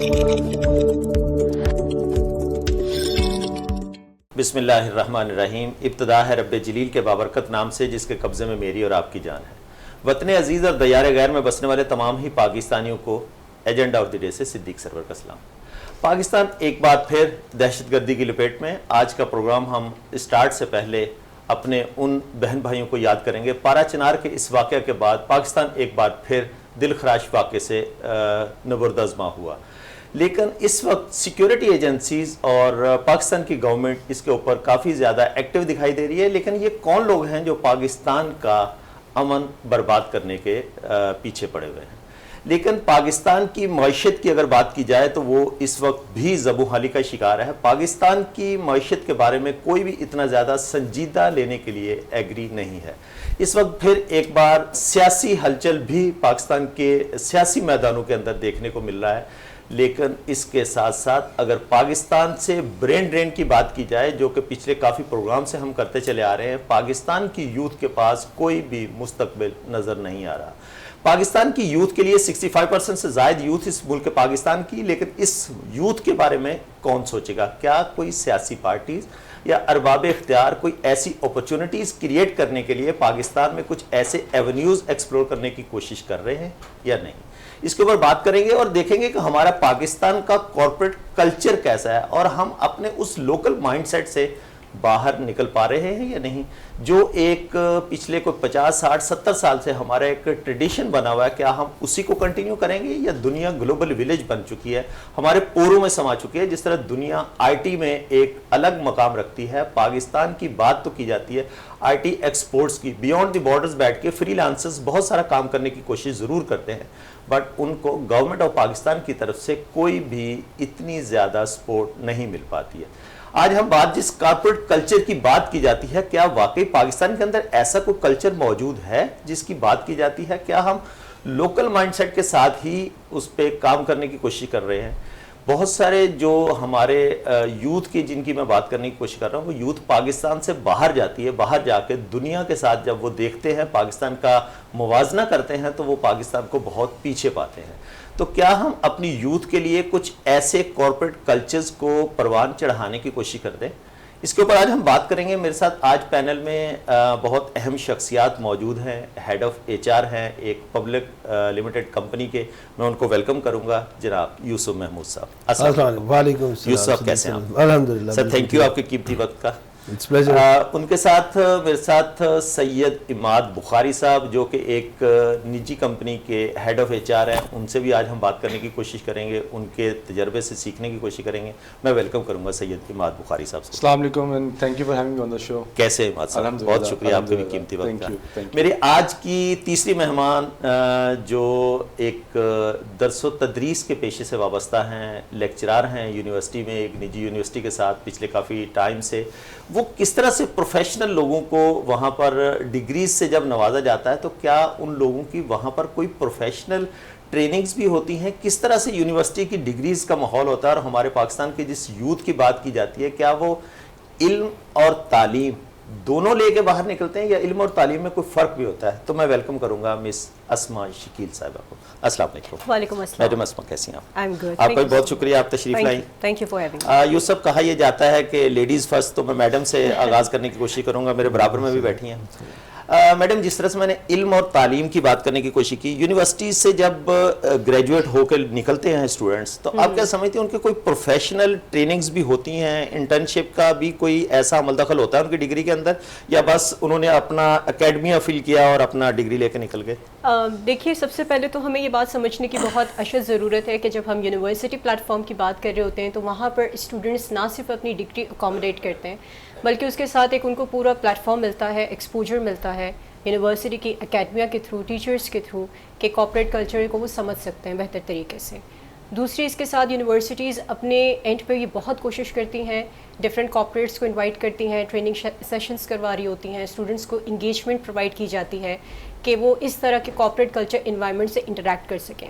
بسم اللہ الرحمن الرحیم. ابتدا ہے رب جلیل کے بابرکت نام سے جس کے قبضے میں میری اور آپ کی جان ہے. وطن عزیز اور دیار غیر میں بسنے والے تمام ہی پاکستانیوں کو ایجنڈا آف دی ڈے سے صدیق سرور کا سلام. پاکستان ایک بار پھر دہشت گردی کی لپیٹ میں. آج کا پروگرام ہم اسٹارٹ سے پہلے اپنے ان بہن بھائیوں کو یاد کریں گے. پارا چنار کے اس واقعہ کے بعد پاکستان ایک بار پھر دل خراش واقعے سے نبردازمہ ہوا، لیکن اس وقت سیکیورٹی ایجنسیز اور پاکستان کی گورنمنٹ اس کے اوپر کافی زیادہ ایکٹیو دکھائی دے رہی ہے. لیکن یہ کون لوگ ہیں جو پاکستان کا امن برباد کرنے کے پیچھے پڑے ہوئے ہیں؟ لیکن پاکستان کی معیشت کی اگر بات کی جائے تو وہ اس وقت بھی زبوں حالی کا شکار ہے. پاکستان کی معیشت کے بارے میں کوئی بھی اتنا زیادہ سنجیدہ لینے کے لیے ایگری نہیں ہے. اس وقت پھر ایک بار سیاسی ہلچل بھی پاکستان کے سیاسی میدانوں کے اندر دیکھنے کو مل رہا ہے. لیکن اس کے ساتھ ساتھ اگر پاکستان سے برین ڈرین کی بات کی جائے، جو کہ پچھلے کافی پروگرام سے ہم کرتے چلے آ رہے ہیں، پاکستان کی یوتھ کے پاس کوئی بھی مستقبل نظر نہیں آ رہا. پاکستان کی یوتھ کے لیے 65% سے زائد یوتھ اس ملک پاکستان کی، لیکن اس یوتھ کے بارے میں کون سوچے گا؟ کیا کوئی سیاسی پارٹیز یا ارباب اختیار کوئی ایسی اپرچونٹیز کریٹ کرنے کے لیے پاکستان میں کچھ ایسے ایونیوز ایکسپلور کرنے کی کوشش کر رہے ہیں یا نہیں؟ اس کے اوپر بات کریں گے اور دیکھیں گے کہ ہمارا پاکستان کا کارپوریٹ کلچر کیسا ہے اور ہم اپنے اس لوکل مائنڈ سیٹ سے باہر نکل پا رہے ہیں یا نہیں. جو ایک پچھلے کوئی 50 60 70 سال سے ہمارا ایک ٹریڈیشن بنا ہوا ہے، کیا ہم اسی کو کنٹینیو کریں گے یا دنیا گلوبل ویلیج بن چکی ہے، ہمارے پوروں میں سما چکی ہے؟ جس طرح دنیا آئی ٹی میں ایک الگ مقام رکھتی ہے، پاکستان کی بات تو کی جاتی ہے آئی ٹی ایکسپورٹس کی. بیونڈ دی بارڈرز بیٹھ کے فری لانسرز بہت سارا کام کرنے کی کوشش ضرور کرتے ہیں، بٹ ان کو گورنمنٹ آف پاکستان کی طرف سے کوئی بھی اتنی زیادہ سپورٹ نہیں مل پاتی ہے. آج ہم بات جس کارپوریٹ کلچر کی بات کی جاتی ہے، کیا واقعی پاکستان کے اندر ایسا کوئی کلچر موجود ہے جس کی بات کی جاتی ہے؟ کیا ہم لوکل مائنڈ سیٹ کے ساتھ ہی اس پہ کام کرنے کی کوشش کر رہے ہیں؟ بہت سارے جو ہمارے یوتھ کی جن کی میں بات کرنے کی کوشش کر رہا ہوں، وہ یوتھ پاکستان سے باہر جاتی ہے. باہر جا کے دنیا کے ساتھ جب وہ دیکھتے ہیں، پاکستان کا موازنہ کرتے ہیں، تو وہ پاکستان کو بہت پیچھے پاتے ہیں. تو کیا ہم اپنی یوتھ کے لیے کچھ ایسے کارپوریٹ کلچرز کو پروان چڑھانے کی کوشش کرتے ہیں؟ اس کے اوپر آج ہم بات کریں گے. میرے ساتھ آج پینل میں بہت اہم شخصیات موجود ہیں. ہیڈ آف ایچ آر ہیں ایک پبلک لمیٹڈ کمپنی کے. میں ان کو ویلکم کروں گا. جناب یوسف محمود صاحب. السلام علیکم. وعلیکم السلام. یوسف صاحب کیسے ہیں آپ؟ الحمدللہ سر تھینک یو آپ کے قیمتی وقت کا. ان کے ساتھ میرے ساتھ سید عماد بخاری صاحب، جو کہ ایک نجی کمپنی کے ہیڈ آف ایچ آر ہیں. ان سے بھی آج ہم بات کرنے کی کوشش کریں گے، ان کے تجربے سے سیکھنے کی کوشش کریں گے. میں ویلکم کروں گا سید عماد بخاری صاحب سے. السلام علیکم and thank you for having me on the show. کیسے عماد صاحب؟ بہت شکریہ آپ کے بھی قیمتی وقت کا. میری آج کی تیسری مہمان جو ایک درس و تدریس کے پیشے سے وابستہ ہیں، لیکچرار ہیں یونیورسٹی میں، ایک نجی یونیورسٹی کے ساتھ پچھلے کافی ٹائم سے. وہ کس طرح سے پروفیشنل لوگوں کو وہاں پر ڈگریز سے جب نوازا جاتا ہے تو کیا ان لوگوں کی وہاں پر کوئی پروفیشنل ٹریننگز بھی ہوتی ہیں؟ کس طرح سے یونیورسٹی کی ڈگریز کا ماحول ہوتا ہے؟ اور ہمارے پاکستان کے جس یوتھ کی بات کی جاتی ہے، کیا وہ علم اور تعلیم دونوں لے کے باہر نکلتے ہیں یا علم اور تعلیم میں کوئی فرق بھی ہوتا ہے؟ تو میں ویلکم کروں گا مس اسما شکیل صاحبہ کو. السلام علیکم. وعلیکم السلام. میڈم اسما کیسی ہیں آپ؟ I'm good. آپ کا بہت شکریہ، آپ تشریف لائیں. Thank you for having me. یوسف، کہا یہ جاتا ہے کہ لیڈیز فرسٹ، تو میں میڈم سے آغاز کرنے کی کوشش کروں گا. میرے برابر میں بھی بیٹھی ہیں میڈم. جس طرح سے میں نے علم اور تعلیم کی بات کرنے کی کوشش کی، یونیورسٹی سے جب گریجویٹ ہو کے نکلتے ہیں اسٹوڈنٹس، تو آپ کیا سمجھتے ہیں ان کے کوئی پروفیشنل ٹریننگز بھی ہوتی ہیں؟ انٹرنشپ کا بھی کوئی ایسا عمل دخل ہوتا ہے ان کی ڈگری کے اندر، یا بس انہوں نے اپنا اکیڈمیا فل کیا اور اپنا ڈگری لے کے نکل گئے؟ دیکھیے، سب سے پہلے تو ہمیں یہ بات سمجھنے کی بہت اشد ضرورت ہے کہ جب ہم یونیورسٹی پلیٹ فارم کی بات کر رہے ہوتے ہیں تو وہاں پر اسٹوڈنٹس نہ صرف اپنی ڈگری اکوموڈیٹ کرتے ہیں، بلکہ اس کے ساتھ ایک ان کو پورا پلیٹ فارم ملتا ہے، ایکسپوجر ملتا ہے یونیورسٹی کی اکیڈمیا کے تھرو، ٹیچرز کے تھرو، کہ کارپوریٹ کلچر کو وہ سمجھ سکتے ہیں بہتر طریقے سے. دوسری اس کے ساتھ یونیورسٹیز اپنے اینڈ پہ یہ بہت کوشش کرتی ہیں، ڈفرینٹ کارپوریٹس کو انوائٹ کرتی ہیں، ٹریننگ سیشنز کروا رہی ہوتی ہیں، اسٹوڈنٹس کو انگیجمنٹ پرووائڈ کی جاتی ہے کہ وہ اس طرح کے کارپوریٹ کلچر انوائرمنٹ سے انٹریکٹ کر سکیں.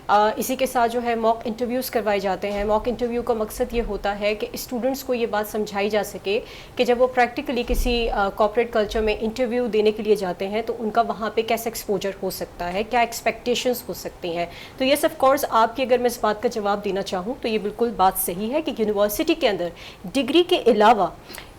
اسی کے ساتھ جو ہے موک انٹرویوز کروائے جاتے ہیں. موک انٹرویو کا مقصد یہ ہوتا ہے کہ اسٹوڈنٹس کو یہ بات سمجھائی جا سکے کہ جب وہ پریکٹیکلی کسی کارپوریٹ کلچر میں انٹرویو دینے کے لیے جاتے ہیں تو ان کا وہاں پہ کیسا ایکسپوجر ہو سکتا ہے, کیا ایکسپیکٹیشنز ہو سکتی ہیں. تو یہ سب کورس آپ کی اگر میں اس بات کا جواب دینا چاہوں تو یہ بالکل بات صحیح ہے کہ یونیورسٹی کے اندر ڈگری کے علاوہ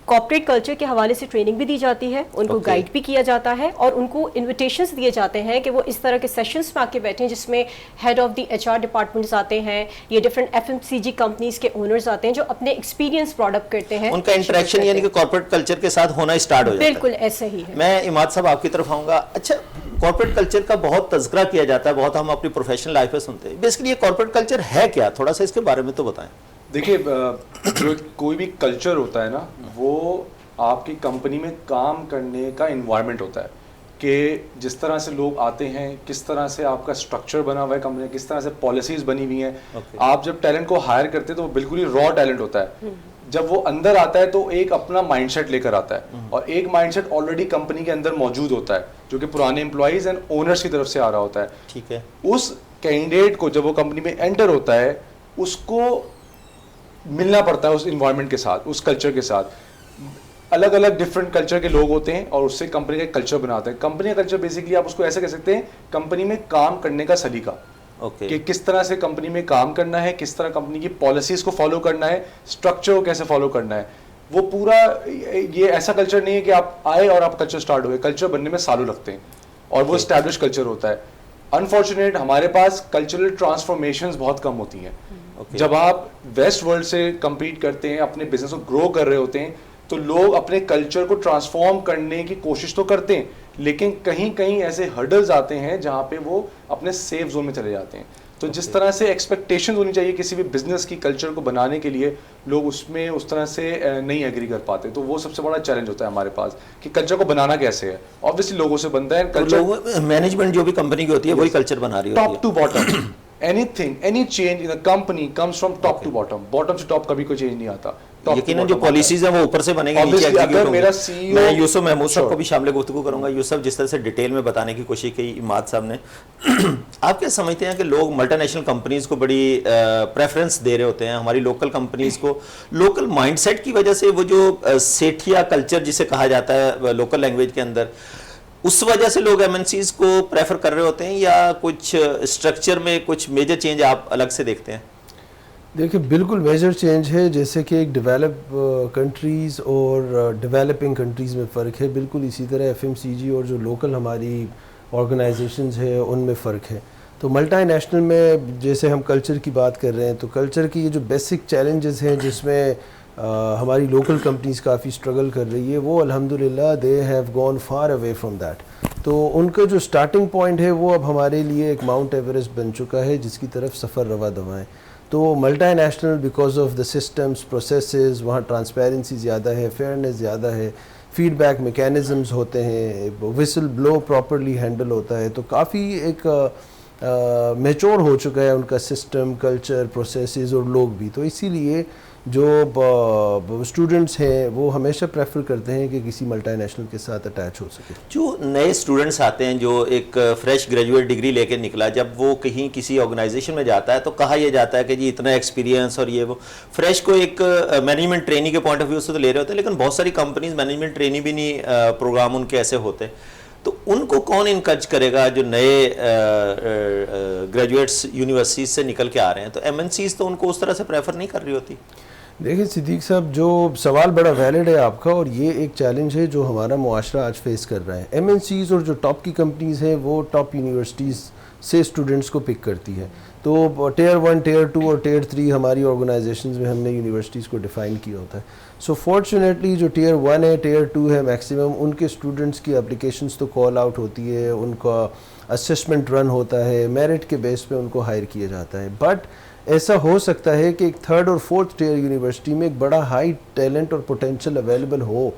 کارپوریٹ کلچر کے حوالے سے ٹریننگ بھی دی جاتی ہے, ان کو گائیڈ بھی کیا جاتا ہے, اور ان کو انویٹیشنز دیے جاتے ہیں کہ وہ اس طرح کے سیشنز میں آ کے بیٹھیں جس میں head of the HR departments آتے ہیں, یہ ڈفرینٹ FMCG کمپنیز کے اونرز آتے ہیں جو اپنے ایکسپیرینس پروڈکٹ کرتے ہیں. ان کا انٹریکشن یعنی کہ کارپوریٹ کلچر کے ساتھ ہونا اسٹارٹ ہو جاتا ہے. بالکل ایسا ہی ہے. میں اماد صاحب آپ کی طرف آؤں گا. اچھا, کارپوریٹ کلچر کا بہت تذکرہ کیا جاتا ہے, بہت ہم اپنی پروفیشنل لائف میں سنتے ہیں. بیسیکلی یہ کارپوریٹ کلچر ہے کیا, تھوڑا سا اس کے بارے میں تو بتائیں. دیکھیے, جو کوئی بھی کلچر ہوتا ہے نا, وہ آپ کی کمپنی میں کام کرنے کا انوائرمنٹ ہوتا ہے کہ جس طرح سے لوگ آتے ہیں, کس طرح سے آپ کا اسٹرکچر بنا ہوا ہے کمپنی, کس طرح سے پالیسیز بنی ہوئی ہیں. آپ جب ٹیلنٹ کو ہائر کرتے ہیں تو وہ بالکل ہی را ٹیلنٹ ہوتا ہے. جب وہ اندر آتا ہے تو ایک اپنا مائنڈ سیٹ لے کر آتا ہے, اور ایک مائنڈ سیٹ آلریڈی کمپنی کے اندر موجود ہوتا ہے جو کہ پرانے امپلائیز اینڈ اونرس کی طرف سے آ رہا ہوتا ہے. ٹھیک ہے. اس کینڈیڈیٹ کو جب وہ کمپنی میں انٹر ہوتا ہے اس کو ملنا پڑتا ہے اس انوائرمنٹ کے ساتھ, اس کلچر کے ساتھ. الگ الگ ڈفرینٹ کلچر کے لوگ ہوتے ہیں اور اس سے کمپنی کا ایک کلچر بناتے ہیں. کمپنی کا کلچر بیسکلی آپ اس کو ایسے کہہ سکتے ہیں کمپنی میں کام کرنے کا سلیقہ, کہ کس طرح سے کمپنی میں کام کرنا ہے, کس طرح کمپنی کی پالیسیز کو فالو کرنا ہے, اسٹرکچر کو کیسے فالو کرنا ہے. وہ پورا یہ ایسا کلچر نہیں ہے کہ آپ آئے اور آپ کلچر اسٹارٹ ہوئے. کلچر بننے میں سالوں لگتے ہیں اور وہ اسٹیبلش کلچر ہوتا ہے. انفارچونیٹ ہمارے پاس کلچرل ٹرانسفارمیشنز بہت کم ہوتی ہیں. جب آپ ویسٹ ورلڈ سے کمپیٹ کرتے ہیں, اپنے بزنس کو گرو کر رہے ہوتے ہیں, تو لوگ اپنے کلچر کو ٹرانسفارم کرنے کی کوشش تو کرتے ہیں, لیکن کہیں کہیں ایسے ہرڈلز آتے ہیں جہاں پہ وہ اپنے سیف زون میں چلے جاتے ہیں. تو جس طرح سے ایکسپیکٹیشن ہونی چاہیے کسی بھی بزنس کی کلچر کو بنانے کے لیے, لوگ اس میں اس طرح سے نہیں ایگری کر پاتے. تو وہ سب سے بڑا چیلنج ہوتا ہے ہمارے پاس کہ کلچر کو بنانا کیسے ہے. آبویسلی لوگوں سے بنتا ہے کلچر, مینجمنٹ جو بھی کمپنی کی ہوتی ہے وہی کلچر بنا رہی ہوتی ہے. Top to bottom anything, any change in a company comes from top to bottom. Bottom سے ٹاپ کبھی کوئی چینج نہیں آتا. یقیناً جو پالیسیز ہیں وہ اوپر سے بنیں گے, نیچے ایگزیکیوٹ ہوں گے. میں یوسف محمود صاحب کو بھی شامل گفتگو کروں گا. یوسف, جس طرح سے ڈیٹیل میں بتانے کی کوشش کی اماد صاحب نے, آپ کیا سمجھتے ہیں کہ لوگ ملٹی نیشنل کمپنیز کو بڑی پریفرنس دے رہے ہوتے ہیں, ہماری لوکل کمپنیز کو لوکل مائنڈ سیٹ کی وجہ سے, وہ جو سیٹھیا کلچر جسے کہا جاتا ہے لوکل لینگویج کے اندر, اس وجہ سے لوگ ایم این سیز کو پریفر کر رہے ہوتے ہیں, یا کچھ اسٹرکچر میں کچھ میجر چینج آپ الگ سے دیکھتے ہیں؟ دیکھیں, بالکل میجر چینج ہے. جیسے کہ ایک ڈیولپ کنٹریز اور ڈیولپنگ کنٹریز میں فرق ہے, بالکل اسی طرح FMCG اور جو لوکل ہماری آرگنائزیشنز ہیں ان میں فرق ہے. تو ملٹی نیشنل میں جیسے ہم کلچر کی بات کر رہے ہیں, تو کلچر کی یہ جو بیسک چیلنجز ہیں جس میں ہماری لوکل کمپنیز کافی اسٹرگل کر رہی ہے, وہ الحمدللہ they have gone far away from that. تو ان کا جو سٹارٹنگ پوائنٹ ہے وہ اب ہمارے لیے ایک ماؤنٹ ایوریسٹ بن چکا ہے جس کی طرف سفر رواں دواں ہے. تو multi national because of the systems, processes, وہاں ٹرانسپیرنسی زیادہ ہے, فیئرنیس زیادہ ہے, فیڈ بیک میکینزمز ہوتے ہیں, وسل بلو پراپرلی ہینڈل ہوتا ہے. تو کافی ایک میچور ہو چکا ہے ان کا سسٹم, کلچر, پروسیسز اور لوگ بھی. تو اسی لیے جو اسٹوڈنٹس ہیں وہ ہمیشہ پریفر کرتے ہیں کہ کسی ملٹی نیشنل کے ساتھ اٹیچ ہو سکے. جو نئے اسٹوڈنٹس آتے ہیں, جو ایک فریش گریجویٹ ڈگری لے کے نکلا, جب وہ کہیں کسی آرگنائزیشن میں جاتا ہے تو کہا یہ جاتا ہے کہ جی اتنا ایکسپیرینس اور یہ وہ, فریش کو ایک مینجمنٹ ٹریننگ کے پوائنٹ آف ویو سے تو لے رہے ہوتے ہیں, لیکن بہت ساری کمپنیز مینجمنٹ ٹریننگ بھی نہیں, پروگرام ان کے ایسے ہوتے. تو ان کو کون انکریج کرے گا جو نئے گریجویٹس یونیورسٹیز سے نکل کے آ رہے ہیں؟ تو ایم این سیز تو ان کو اس طرح سے پریفر نہیں کر رہی ہوتی. دیکھیں صدیق صاحب, جو سوال بڑا ویلڈ ہے آپ کا, اور یہ ایک چیلنج ہے جو ہمارا معاشرہ آج فیس کر رہا ہے. ایم این سیز اور جو ٹاپ کی کمپنیز ہیں وہ ٹاپ یونیورسٹیز سے اسٹوڈنٹس کو پک کرتی ہے. تو ٹیئر 1, ٹیئر 2 اور ٹیئر 3 ہماری آرگنائزیشنز میں ہم نے یونیورسٹیز کو ڈیفائن کیا ہوتا ہے. سو فارچونیٹلی جو ٹیئر 1 ہے, ٹیئر 2 ہے, میکسیمم ان کے اسٹوڈنٹس کی اپلیکیشنز تو کال آؤٹ ہوتی ہے, ان کا اسسمنٹ رن ہوتا ہے, میرٹ کے بیس پہ ان کو ہائر کیا جاتا ہے. بٹ ایسا ہو سکتا ہے کہ ایک 3rd اور 4th ٹیئر یونیورسٹی میں ایک بڑا ہائی ٹیلنٹ اور پوٹینشیل اویلیبل ہو,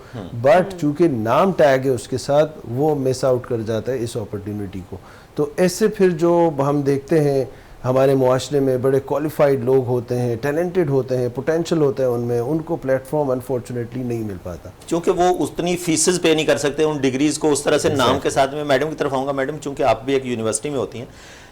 بٹ چونکہ نام ٹیگ ہے اس کے ساتھ, وہ مس آؤٹ کر جاتا ہے اس اپرچونیٹی کو. تو ایسے پھر جو ہم دیکھتے ہیں ہمارے معاشرے میں بڑے کوالیفائڈ لوگ ہوتے ہیں, ٹیلنٹڈ ہوتے ہیں, پوٹینشیل ہوتا ہے ان میں, ان کو پلیٹ فارم انفارچونیٹلی نہیں مل پاتا, چونکہ وہ اتنی فیسز پے نہیں کر سکتے ان ڈگریز کو اس طرح سے نام کے ساتھ. میں میڈم کی طرف آؤں گا. میڈم, چونکہ آپ بھی ایک یونیورسٹی میں ہوتی ہیں,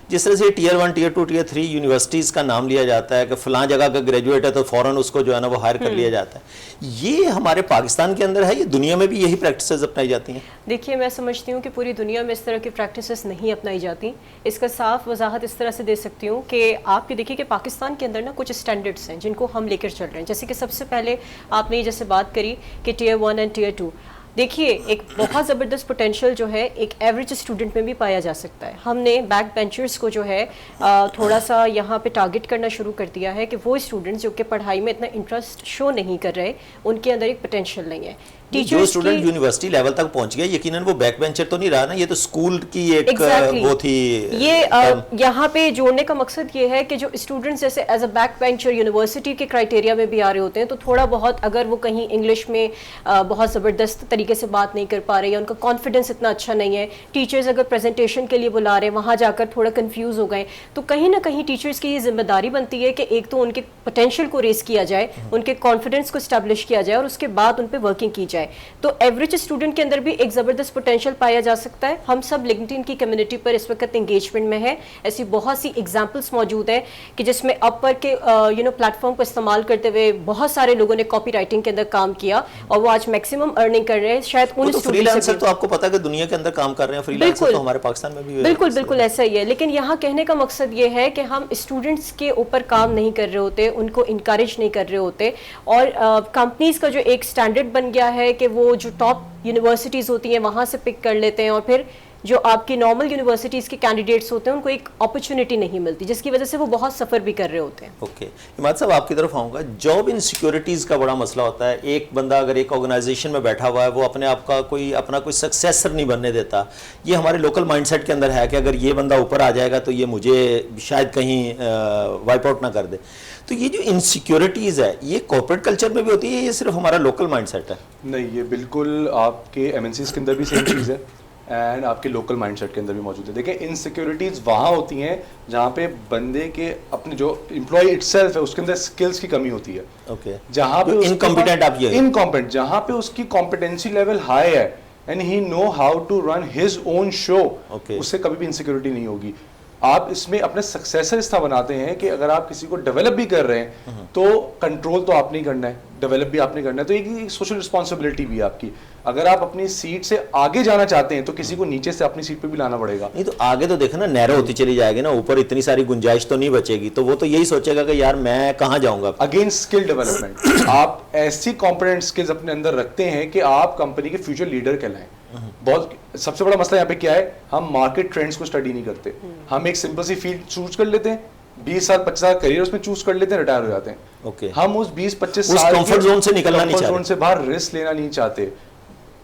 جس طرح سے ٹیئر 1 ٹیئر 2 ٹیئر 3 یونیورسٹیز کا نام لیا جاتا ہے کہ فلاں جگہ کا گریجویٹ ہے تو فوراً اس کو جو ہے نا وہ ہائر کر لیا جاتا ہے، یہ ہمارے پاکستان کے اندر ہے، یہ دنیا میں بھی یہی پریکٹسز اپنائی جاتی ہیں؟ دیکھیے میں سمجھتی ہوں کہ پوری دنیا میں اس طرح کی پریکٹسز نہیں اپنائی جاتی. اس کا صاف وضاحت اس طرح سے دے سکتی ہوں کہ آپ یہ دیکھیے کہ پاکستان کے اندر نا کچھ اسٹینڈرڈس ہیں جن کو ہم لے کر چل رہے ہیں. جیسے کہ سب سے پہلے آپ نے جیسے بات کری کہ ٹیئر 1 اینڈ ٹیئر 2، دیکھیے ایک بہت زبردست پوٹینشیل جو ہے ایک ایوریج اسٹوڈنٹ میں بھی پایا جا سکتا ہے. ہم نے بیک بینچرز کو جو ہے تھوڑا سا یہاں پہ ٹارگٹ کرنا شروع کر دیا ہے کہ وہ اسٹوڈنٹس جو کہ پڑھائی میں اتنا انٹرسٹ شو نہیں کر رہے، ان کے اندر ایک پوٹینشیل نہیں ہے. جو اسٹوڈنٹ یونیورسٹی لیول تک پہنچ گیا یقیناً وہ بیک بینچر تو نہیں رہا نا، یہ تو اسکول کی ایک وہ تھی. یہ یہاں پہ جوڑنے کا مقصد یہ ہے کہ جو اسٹوڈنٹس جیسے as a back bencher university کے کرائٹیریا میں بھی آ رہے ہوتے ہیں تو تھوڑا بہت اگر وہ کہیں انگلش میں بہت زبردست طریقے سے بات نہیں کر پا رہے یا ان کا کانفیڈنس اتنا اچھا نہیں ہے، ٹیچرز اگر پریزنٹیشن کے لیے بلا رہے ہیں وہاں جا کر تھوڑا کنفیوز ہو گئے، تو کہیں نہ کہیں ٹیچرز کی یہ ذمہ داری بنتی ہے کہ ایک تو ان کے پوٹینشیل کو ریز کیا جائے، ان کے کانفیڈنس کو اسٹیبلش کیا جائے اور اس کے بعد ان پہ ورکنگ کی جائے. تو ایوریج اسٹوڈنٹ کے اندر بھی ایک زبردست پوٹینشیل پایا جا سکتا ہے. ہم سب لنکڈ ان کی کمیونٹی پر اس وقت انگیجمنٹ میں ہے. ایسی بہت سی ایگزامپلس موجود ہیں کہ جس میں اپ ورک کے پلیٹ فارم کو استعمال کرتے ہوئے بہت سارے لوگوں نے کاپی رائٹنگ کے اندر کام کیا اور وہ آج میکسیمم ارننگ کر رہے ہیں. شاید ان فری لانسر تو آپ کو پتا ہے کہ دنیا کے اندر کام کر رہے ہیں، فری لانسر تو ہمارے پاکستان میں بھی بالکل ایسا ہی ہے. لیکن یہاں کہنے کا مقصد یہ ہے کہ ہم اسٹوڈنٹس کے اوپر کام نہیں کر رہے ہوتے، ان کو انکریج نہیں کر رہے ہوتے، اور کمپنیز کا جو ایک اسٹینڈرڈ بن گیا ہے کہ وہ جو ٹاپ یونیورسٹیز ہوتی ہیں وہاں سے پک کر لیتے ہیں اور پھر جو آپ کی نارمل یونیورسٹیز کے کینڈیڈیٹس ہوتے ہیں ان کو ایک اپرچونٹی نہیں ملتی، جس کی وجہ سے وہ بہت سفر بھی کر رہے ہوتے ہیں. اوکے عماد صاحب آپ کی طرف آؤں گا. جاب انسیکیورٹیز کا بڑا مسئلہ ہوتا ہے. ایک بندہ اگر ایک آرگنائزیشن میں بیٹھا ہوا ہے وہ اپنے آپ کا اپنا کوئی سکسیسر نہیں بننے دیتا. یہ ہمارے لوکل مائنڈ سیٹ کے اندر ہے کہ اگر یہ بندہ اوپر آ جائے گا تو یہ مجھے شاید کہیں وائپ آؤٹ نہ کر دے. تو یہ جو انسیکیورٹیز ہے یہ کارپوریٹ کلچر میں بھی ہوتی ہے، یہ صرف ہمارا لوکل مائنڈ سیٹ ہے؟ نہیں، یہ بالکل آپ کے ایم این سیز کے اندر بھی سیم چیز ہے اینڈ آپ کے لوکل مائنڈ سیٹ کے اندر بھی موجود ہے. دیکھیں انسیکیورٹیز وہاں ہوتی ہیں جہاں پہ بندے کے اپنے جو امپلائی اٹ سیلف ہے اس کے اندر اسکلس کی کمی ہوتی ہے. اوکے، جہاں پہ انکمپیٹنٹ آپ یہ انکمپیٹنٹ، جہاں پہ اس کی کمپیٹنسی لیول ہائی ہے and he know how to run his own show, اس سے کبھی بھی انسیکیورٹی نہیں ہوگی. آپ اس میں اپنے سکسیسر اس طرح بناتے ہیں کہ اگر آپ کسی کو ڈیولپ بھی کر رہے ہیں تو کنٹرول تو آپ نہیں کرنا ہے، ڈیولپ بھی آپ نہیں کرنا ہے. تو ایک سوشل رسپانسبلٹی بھی آپ کی. اگر آپ اپنی سیٹ سے آگے جانا چاہتے ہیں تو کسی کو نیچے سے اپنی سیٹ پہ بھی لانا پڑے گا. نہیں تو آگے تو دیکھنا نیرو ہوتی چلی جائے گی نا، اوپر اتنی ساری گنجائش تو نہیں بچے گی، تو وہ تو یہی سوچے گا کہ یار میں کہاں جاؤں گا. اگین اسکل ڈیولپمنٹ، آپ ایسی کمپوننٹ اسکلز اپنے اندر رکھتے ہیں کہ آپ کمپنی کے فیوچر لیڈر کہلائیں. بہت سب سے بڑا مسئلہ یہاں پہ کیا ہے، ہم مارکیٹ ٹرینڈز کو اسٹڈی نہیں کرتے. ہم ایک سمپل سی فیلڈ چوز کر لیتے ہیں، 20 سال 25 سال کریئر اس میں چوز کر لیتے ہیں، ریٹائر ہو جاتے ہیں. اوکے، ہم اس 20-25 سال کمفرٹ زون سے نکلنا نہیں چاہتے، کمفرٹ زون سے باہر رسک لینا نہیں چاہتے.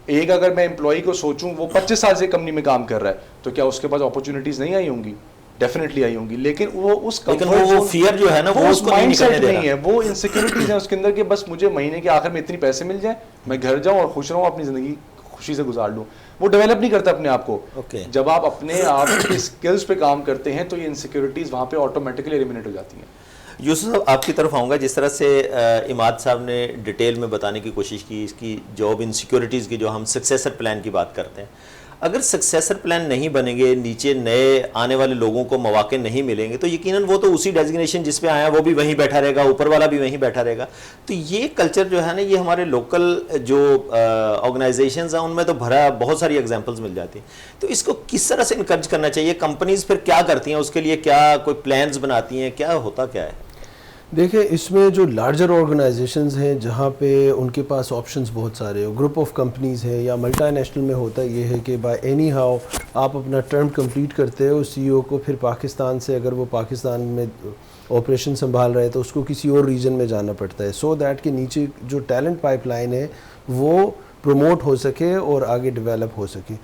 ایک اگر میں امپلائی کو سوچوں وہ 25 سال سے کمپنی میں کام کر رہا ہے تو کیا اس کے پاس اپرچونیٹیز نہیں آئی ہوں گی؟ ڈیفینیٹلی آئی ہوں گی. لیکن وہ اس وہ فیئر جو ہے نا وہ اس کو نہیں نکلنے دے رہا ہے، وہ انسیکیورٹیز ہیں اس کے اندر کہ بس مجھے مہینے کے آخر میں اتنی پیسے مل جائیں، میں گھر جاؤں اور خوش رہوں، اپنی زندگی خوشی سے گزار لوں. وہ ڈیولپ نہیں کرتا اپنے آپ کو. جب آپ اپنے آپ کی اسکلز پہ کام کرتے ہیں تو یہ انسیکیورٹیز وہاں پہ آٹومیٹکلی ایلیمنیٹ ہو جاتی ہیں. یوسف صاحب آپ کی طرف آؤں گا. جس طرح سے عماد صاحب نے ڈیٹیل میں بتانے کی کوشش کی اس کی جاب انسیکیورٹیز کی، جو ہم سکسیسر پلان کی بات کرتے ہیں، اگر سکسیسر پلان نہیں بنیں گے، نیچے نئے آنے والے لوگوں کو مواقع نہیں ملیں گے تو یقیناً وہ تو اسی ڈیزگنیشن جس پہ آیا وہ بھی وہیں بیٹھا رہے گا، اوپر والا بھی وہیں بیٹھا رہے گا. تو یہ کلچر جو ہے نا یہ ہمارے لوکل جو آرگنائزیشنز ہیں ان میں تو بھرا بہت ساری ایگزامپلز مل جاتی ہیں. تو اس کو کس طرح سے انکریج کرنا چاہیے؟ کمپنیز پھر کیا کرتی ہیں اس کے لیے؟ کیا کوئی پلانز بناتی ہیں؟ کیا ہوتا کیا ہے؟ دیکھیں اس میں جو لارجر آرگنائزیشنز ہیں جہاں پہ ان کے پاس آپشنز بہت سارے ہو، گروپ آف کمپنیز ہیں یا ملٹا نیشنل میں ہوتا یہ ہے کہ بائی اینی ہاؤ آپ اپنا ٹرم کمپلیٹ کرتے ہو، سی ای او کو پھر پاکستان سے اگر وہ پاکستان میں آپریشن سنبھال رہے تو اس کو کسی اور ریجن میں جانا پڑتا ہے، سو دیٹ کہ نیچے جو ٹیلنٹ پائپ لائن ہے وہ پروموٹ ہو سکے اور آگے ڈیولپ ہو سکے.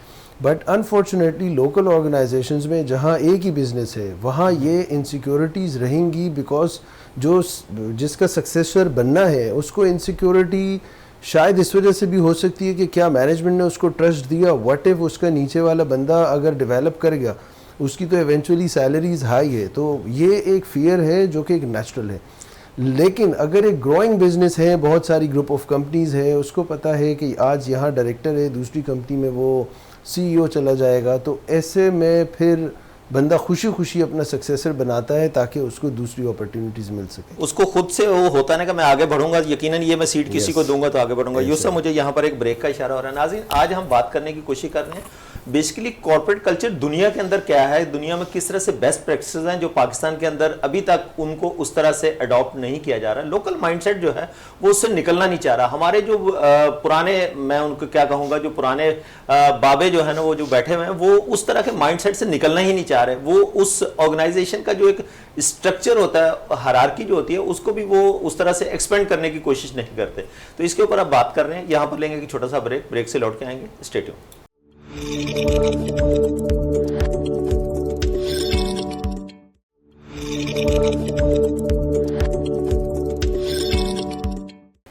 بٹ انفارچونیٹلی لوکل آرگنائزیشنز میں جہاں ایک ہی بزنس ہے وہاں یہ انسیکیورٹیز رہیں گی، بیکاز جس کا سکسیسر بننا ہے اس کو انسیکیورٹی شاید اس وجہ سے بھی ہو سکتی ہے کہ کیا مینجمنٹ نے اس کو ٹرسٹ دیا، واٹ ایف اس کا نیچے والا بندہ اگر ڈیولپ کر گیا، اس کی تو ایونچولی سیلریز ہائی ہے. تو یہ ایک فیئر ہے جو کہ ایک نیچرل ہے. لیکن اگر ایک گروئنگ بزنس ہے، بہت ساری گروپ آف کمپنیز ہے، اس کو پتہ ہے کہ آج یہاں ڈائریکٹر ہے، دوسری کمپنی میں وہ سی ای او چلا جائے گا، تو ایسے میں پھر بندہ خوشی خوشی اپنا سکسیسر بناتا ہے تاکہ اس کو دوسری اپرچونیٹیز مل سکے. اس کو خود سے وہ ہوتا ہے نا کہ میں آگے بڑھوں گا, یقیناً یہ میں سیٹ کسی کو دوں گا تو آگے بڑھوں گا. یوسف مجھے یہاں پر ایک بریک کا اشارہ ہو رہا ہے. ناظرین آج ہم بات کرنے کی کوشش کر رہے ہیں بیسیکلی کارپوریٹ کلچر دنیا کے اندر کیا ہے, دنیا میں کس طرح سے بیسٹ پریکٹسز ہیں جو پاکستان کے اندر ابھی تک ان کو اس طرح سے اڈاپٹ نہیں کیا جا رہا. لوکل مائنڈ سیٹ جو ہے وہ اس سے نکلنا نہیں چاہ رہا. ہمارے جو پرانے, میں ان کو کیا کہوں گا, جو پرانے بابے جو ہے نا وہ جو بیٹھے ہوئے ہیں وہ اس طرح کے مائنڈ سیٹ سے نکلنا ہی نہیں چاہ رہے. وہ اس آرگنائزیشن کا جو ایک اسٹرکچر ہوتا ہے, ہرارکی جو ہوتی ہے, اس کو بھی وہ اس طرح سے ایکسپینڈ کرنے کی کوشش نہیں کرتے. تو اس کے اوپر آپ بات کر رہے ہیں. یہاں پر لیں گے کہ چھوٹا سا بریک سے لوٹ کے آئیں گے. Stay tune.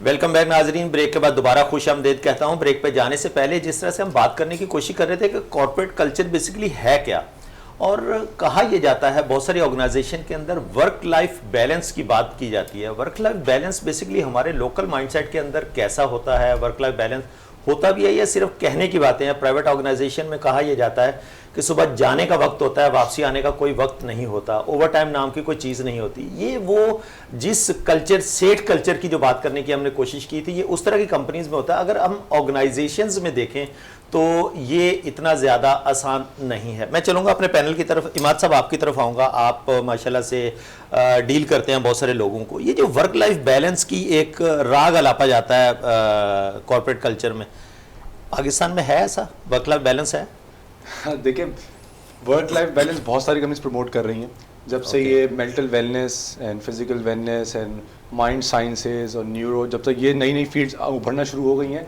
ویلکم بیک ناظرین. بریک کے بعد دوبارہ خوش آمدید کہتا ہوں. بریک پہ جانے سے پہلے جس طرح سے ہم بات کرنے کی کوشش کر رہے تھے کہ کارپوریٹ کلچر بیسیکلی ہے کیا, اور کہا یہ جاتا ہے بہت ساری آرگنائزیشن کے اندر ورک لائف بیلنس کی بات کی جاتی ہے. ورک لائف بیلنس بیسیکلی ہمارے لوکل مائنڈ سیٹ کے اندر کیسا ہوتا ہے, ورک لائف بیلنس ہوتا بھی ہے یا صرف کہنے کی باتیں ہیں. پرائیویٹ آرگنائزیشن میں کہا یہ جاتا ہے کہ صبح جانے کا وقت ہوتا ہے, واپسی آنے کا کوئی وقت نہیں ہوتا, اوور ٹائم نام کی کوئی چیز نہیں ہوتی. یہ وہ جس کلچر, سیٹ کلچر کی جو بات کرنے کی ہم نے کوشش کی تھی, یہ اس طرح کی کمپنیز میں ہوتا ہے. اگر ہم آرگنائزیشنز میں دیکھیں تو یہ اتنا زیادہ آسان نہیں ہے. میں چلوں گا اپنے پینل کی طرف. عماد صاحب آپ کی طرف آؤں گا. آپ ماشاءاللہ سے ڈیل کرتے ہیں بہت سارے لوگوں کو. یہ جو ورک لائف بیلنس کی ایک راگ الاپا جاتا ہے کارپوریٹ کلچر میں, پاکستان میں ہے ایسا ورک لائف بیلنس ہے؟ دیکھیں ورک لائف بیلنس بہت ساری کمپنیز پروموٹ کر رہی ہیں. جب سے یہ mental wellness and physical wellness and mind sciences اور نیورو, جب تک یہ نئی نئی فیلڈز ابھرنا شروع ہو گئی ہیں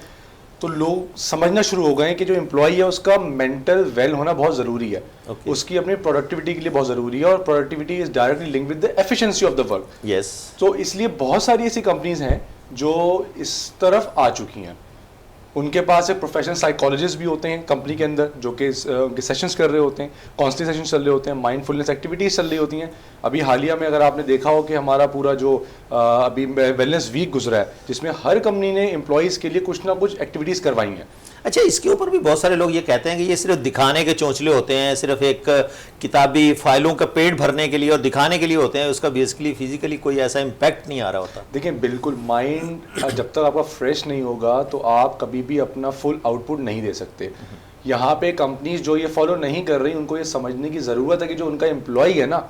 تو لوگ سمجھنا شروع ہو گئے ہیں کہ جو امپلائی ہے اس کا مینٹل ویل ہونا بہت ضروری ہے. اس کی اپنی پروڈکٹیوٹی کے لیے بہت ضروری ہے, اور productivity is directly link with the efficiency of the work. Yes. تو اس لیے بہت ساری ایسی کمپنیز ہیں جو اس طرف آ چکی ہیں. ان کے پاس ایک پروفیشنل سائیکالوجسٹ بھی ہوتے ہیں کمپنی کے اندر جو کہ ان کے سیشنز کر رہے ہوتے ہیں, کانسٹنٹ سیشنز چل رہے ہوتے ہیں, مائنڈ فلنس ایکٹیویٹیز چل رہی ہوتی ہیں. ابھی حالیہ میں اگر آپ نے دیکھا ہو کہ ہمارا پورا جو ابھی ویلنس ویک گزرا ہے جس میں ہر کمپنی نے امپلائیز کے لیے کچھ نہ کچھ ایکٹیویٹیز کروائی ہیں. اچھا, اس کے اوپر بھی بہت سارے لوگ یہ کہتے ہیں کہ یہ صرف دکھانے کے چونچلے ہوتے ہیں, صرف ایک کتابی فائلوں کا پیٹ بھرنے کے لیے اور دکھانے کے لیے ہوتے ہیں, اس کا بیسیکلی فزیکلی کوئی ایسا امپیکٹ نہیں آ رہا ہوتا. دیکھیں بالکل, مائنڈ جب تک آپ کا فریش نہیں ہوگا تو آپ کبھی بھی اپنا فل آؤٹ پٹ نہیں دے سکتے. یہاں پہ کمپنیز جو یہ فالو نہیں کر رہی ان کو یہ سمجھنے کی ضرورت ہے کہ جو ان کا امپلائی ہے نا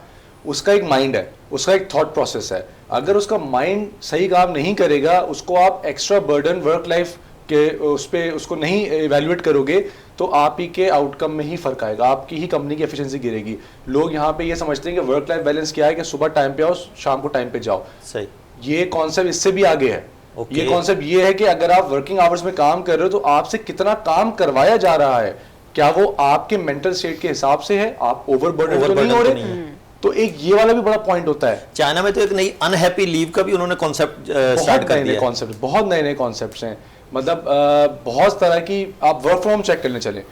اس کا ایک مائنڈ ہے, اس کا ایک تھاٹ پروسیس ہے. اگر اس کا مائنڈ صحیح کام نہیں کرے گا, اس کو آپ ایکسٹرا برڈن ورک لائف کہ اس پہ اس کو نہیں ایویلویٹ کرو گے تو آپ ہی کے آؤٹ کم میں ہی فرق آئے گا, آپ کی ہی کمپنی کی ایفیشنسی گرے گی. لوگ یہاں پہ یہ سمجھتے ہیں کہ ورک لائف بیلنس کیا ہے کہ صبح ٹائم پہ آؤ, شام کو ٹائم پہ جاؤ. صحیح. یہ کانسیپٹ اس سے بھی آگے ہے. یہ کانسیپٹ یہ ہے کہ اگر آپ ورکنگ آورز میں کام کر رہے ہو تو آپ سے کتنا کام کروایا جا رہا ہے, کیا وہ آپ کے مینٹل اسٹیٹ کے حساب سے ہے, آپ اوور برڈن تو نہیں ہو رہے. تو ایک یہ والا بھی بڑا پوائنٹ ہوتا ہے. چائنا میں تو ایک نئی ان ہیپی لیو کا بھی انہوں نے کانسیپٹ اسٹارٹ کر دیا. بہت نئے نئے کانسیپٹس ہیں, مطلب بہت طرح کی. آپ ورک فرام ہوم چیک کرنے چلیں,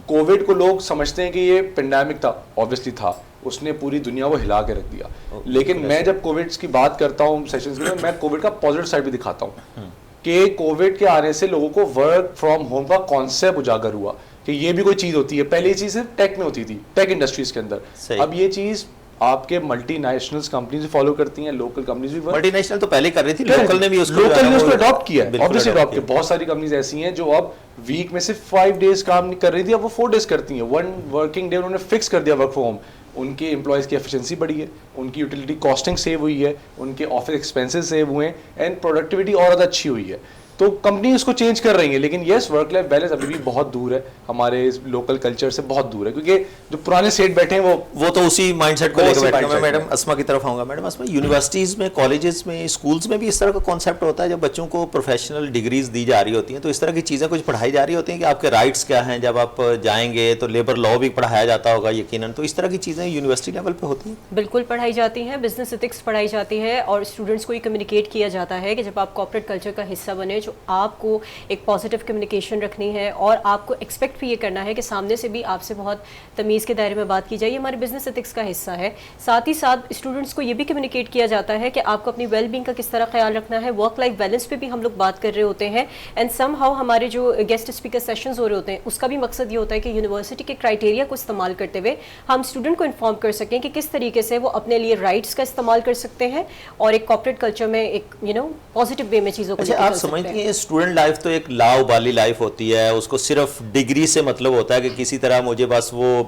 کووڈ کو لوگ سمجھتے ہیں کہ یہ پینڈیمک تھا, اوبویسلی تھا, اس نے پوری دنیا کو ہلا کے رکھ دیا. لیکن میں جب کووڈ کی بات کرتا ہوں سیشنز میں, میں کووڈ کا پازیٹیو سائڈ بھی دکھاتا ہوں کہ کووڈ کے آنے سے لوگوں کو ورک فرام ہوم کا کانسیپٹ اجاگر ہوا کہ یہ بھی کوئی چیز ہوتی ہے. پہلے یہ چیز صرف ٹیک میں ہوتی تھی, ٹیک انڈسٹریز کے اندر. اب یہ چیز آپ کے ملٹی نیشنلز کمپنیز فالو کرتی ہیں, لوکل کمپنیز بھی. ملٹی نیشنل تو پہلے کر رہی تھی, لوکل نے بھی اس کو اڈاپٹ کیا ہے. obviously adopt کیا. بہت ساری کمپنیز ایسی ہیں جو اب ویک میں صرف 5 days کام نہیں کر رہی تھی, اب وہ 4 days کرتی ہیں. 1 working day انہوں نے فکس کر دیا ورک فرام ہوم. ان کے امپلائیز کی ایفیشنسی بڑھی ہے, ان کی یوٹیلیٹی کاسٹنگ سیو ہوئی ہے, ان کے آفس ایکسپینسز سیو ہوئے ہیں, اینڈ پروڈکٹیوٹی اور زیادہ اچھی ہوئی ہے. تو کمپنی اس کو چینج کر رہی ہیں, لیکن یس ورک لائف بیلنس ابھی بھی بہت دور ہے, ہمارے لوکل کلچر سے بہت دور ہے, کیونکہ جو پرانے سیٹ بیٹھے ہیں وہ تو اسی مائنڈ سیٹ کو لے کے بیٹھے ہیں. میں میڈم اسما کی طرف آؤں گا. میڈم اسما, یونیورسٹیز میں, کالجز میں, اسکولز میں بھی اس طرح کا کانسیپٹ ہوتا ہے جب بچوں کو پروفیشنل ڈگریز دی جا رہی ہوتی ہیں تو اس طرح کی چیزیں کچھ پڑھائی جا رہی ہوتی ہیں کہ آپ کے رائٹس کیا ہیں, جب آپ جائیں گے تو لیبر لا بھی پڑھایا جاتا ہوگا یقیناً, تو اس طرح کی چیزیں یونیورسٹی لیول پہ ہوتی ہیں؟ بالکل پڑھائی جاتی ہیں, بزنس ایتھکس پڑھائی جاتی ہے, اور اسٹوڈنٹس کو یہ کمیونیکیٹ کیا جاتا ہے کہ جب آپ کارپوریٹ کلچر کا حصہ بنے, جو آپ کو ایک پازیٹیو کمیونیکیشن رکھنی ہے اور آپ کو ایکسپیکٹ بھی یہ کرنا ہے کہ سامنے سے بھی آپ سے بہت تمیز کے دائرے میں بات کی جائے. یہ ہمارے بزنس ایتھکس کا حصہ ہے. ساتھ ہی ساتھ اسٹوڈنٹس کو یہ بھی کمیونیکیٹ کیا جاتا ہے کہ آپ کو اپنی ویل بینگ کا کس طرح خیال رکھنا ہے. ورک لائف بیلنس پہ بھی ہم لوگ بات کر رہے ہوتے ہیں. اینڈ سم ہاؤ ہمارے جو گیسٹ اسپیکر سیشنز ہو رہے ہوتے ہیں اس کا بھی مقصد یہ ہوتا ہے کہ یونیورسٹی کے کرائٹیریا کو استعمال کرتے ہوئے ہم اسٹوڈنٹ کو انفارم کر سکیں کہ کس طریقے سے وہ اپنے لیے رائٹس کا استعمال کر سکتے ہیں اور ایک کارپوریٹ کلچر میں ایک پازیٹیو وے میں چیزوں کو اچھا آپ سمجھتی ہیں اسٹوڈنٹ لائف تو ایک لاؤبالی لائف ہوتی ہے, اس کو صرف ڈگری سے مطلب ہوتا ہے کہ کسی طرح مجھے بس وہ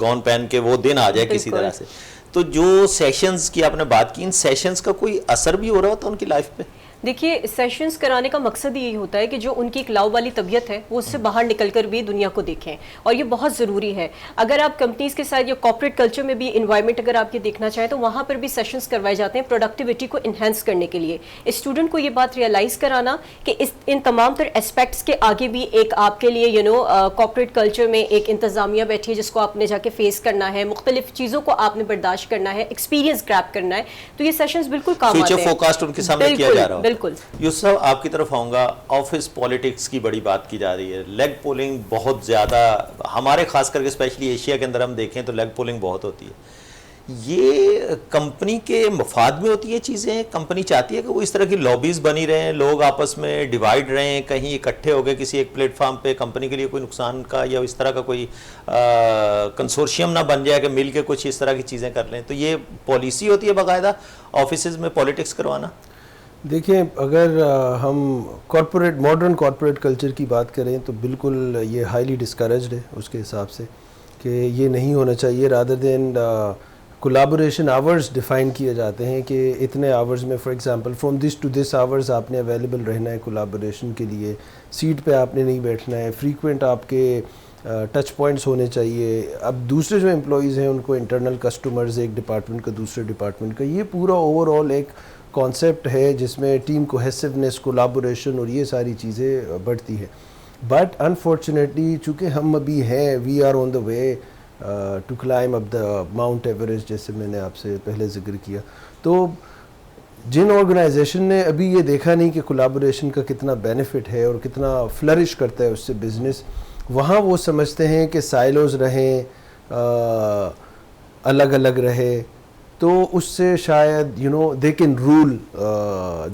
گون پہن کے وہ دن آ جائے کسی طرح سے. تو جو سیشنز کی آپ نے بات کی, ان سیشنز کا کوئی اثر بھی ہو رہا ہوتا ہے ان کی لائف پہ؟ دیکھیے سیشنز کرانے کا مقصد یہی ہوتا ہے کہ جو ان کی ایک لاؤ والی طبیعت ہے وہ اس سے باہر نکل کر بھی دنیا کو دیکھیں, اور یہ بہت ضروری ہے. اگر آپ کمپنیز کے ساتھ یا کارپوریٹ کلچر میں بھی انوائرمنٹ اگر آپ یہ دیکھنا چاہیں تو وہاں پر بھی سیشنز کروائے جاتے ہیں پروڈکٹیوٹی کو انہینس کرنے کے لیے. اسٹوڈنٹ کو یہ بات ریئلائز کرانا کہ ان تمام تر اسپیکٹس کے آگے بھی ایک آپ کے لیے کارپوریٹ کلچر میں ایک انتظامیہ بیٹھی ہے جس کو آپ نے جا کے فیس کرنا ہے, مختلف چیزوں کو آپ نے برداشت کرنا ہے, ایکسپیرینس گریب کرنا ہے. تو یہ سیشنز بالکل کام آتے ہیں. فیوچر فوکاسٹ ان کے سامنے کیا جا رہا ہے. بالکل. یوسف آپ کی طرف آؤں گا. آفس پولیٹکس کی بڑی بات کی جا رہی ہے, لیگ پولنگ بہت زیادہ ہمارے خاص کر کے اسپیشلی ایشیا کے اندر ہم دیکھیں تو لیگ پولنگ بہت ہوتی ہے. یہ کمپنی کے مفاد میں ہوتی ہے چیزیں, کمپنی چاہتی ہے کہ وہ اس طرح کی لابیز بنی رہیں, لوگ آپس میں ڈیوائڈ رہیں, کہیں اکٹھے ہو گئے کسی ایک پلیٹ فارم پہ, کمپنی کے لیے کوئی نقصان کا یا اس طرح کا کوئی کنسورشیم نہ بن جائے کہ مل کے کچھ اس طرح کی چیزیں کر لیں. تو یہ پالیسی ہوتی ہے باقاعدہ آفیسز میں پولیٹکس کروانا؟ دیکھیں اگر ہم ماڈرن کارپوریٹ کلچر کی بات کریں تو بالکل یہ ہائیلی ڈسکریجڈ ہے اس کے حساب سے کہ یہ نہیں ہونا چاہیے. Rather than collaboration hours define کیے جاتے ہیں کہ اتنے آورز میں فار ایگزامپل فرام دس ٹو دس آورز آپ نے اویلیبل رہنا ہے کولیبوریشن کے لیے, سیٹ پہ آپ نے نہیں بیٹھنا ہے, فریکوینٹ آپ کے ٹچ پوائنٹس ہونے چاہیے. اب دوسرے جو امپلائیز ہیں ان کو انٹرنل کسٹمرز ایک ڈپارٹمنٹ کا دوسرے ڈپارٹمنٹ کا, یہ پورا اوور آل ایک کانسیپٹ ہے جس میں ٹیم کوہیسونیس, کولیبوریشن اور یہ ساری چیزیں بڑھتی ہے. بٹ انفارچونیٹلی چونکہ ہم ابھی ہیں we are on the way to climb up the Mount Everest, جیسے میں نے آپ سے پہلے ذکر کیا. تو جن آرگنائزیشن نے ابھی یہ دیکھا نہیں کہ کولیبوریشن کا کتنا بینیفٹ ہے اور کتنا فلرش کرتا ہے اس سے بزنس, وہاں وہ سمجھتے ہیں کہ سائلوز رہیں, الگ الگ رہے, تو اس سے شاید دے کین رول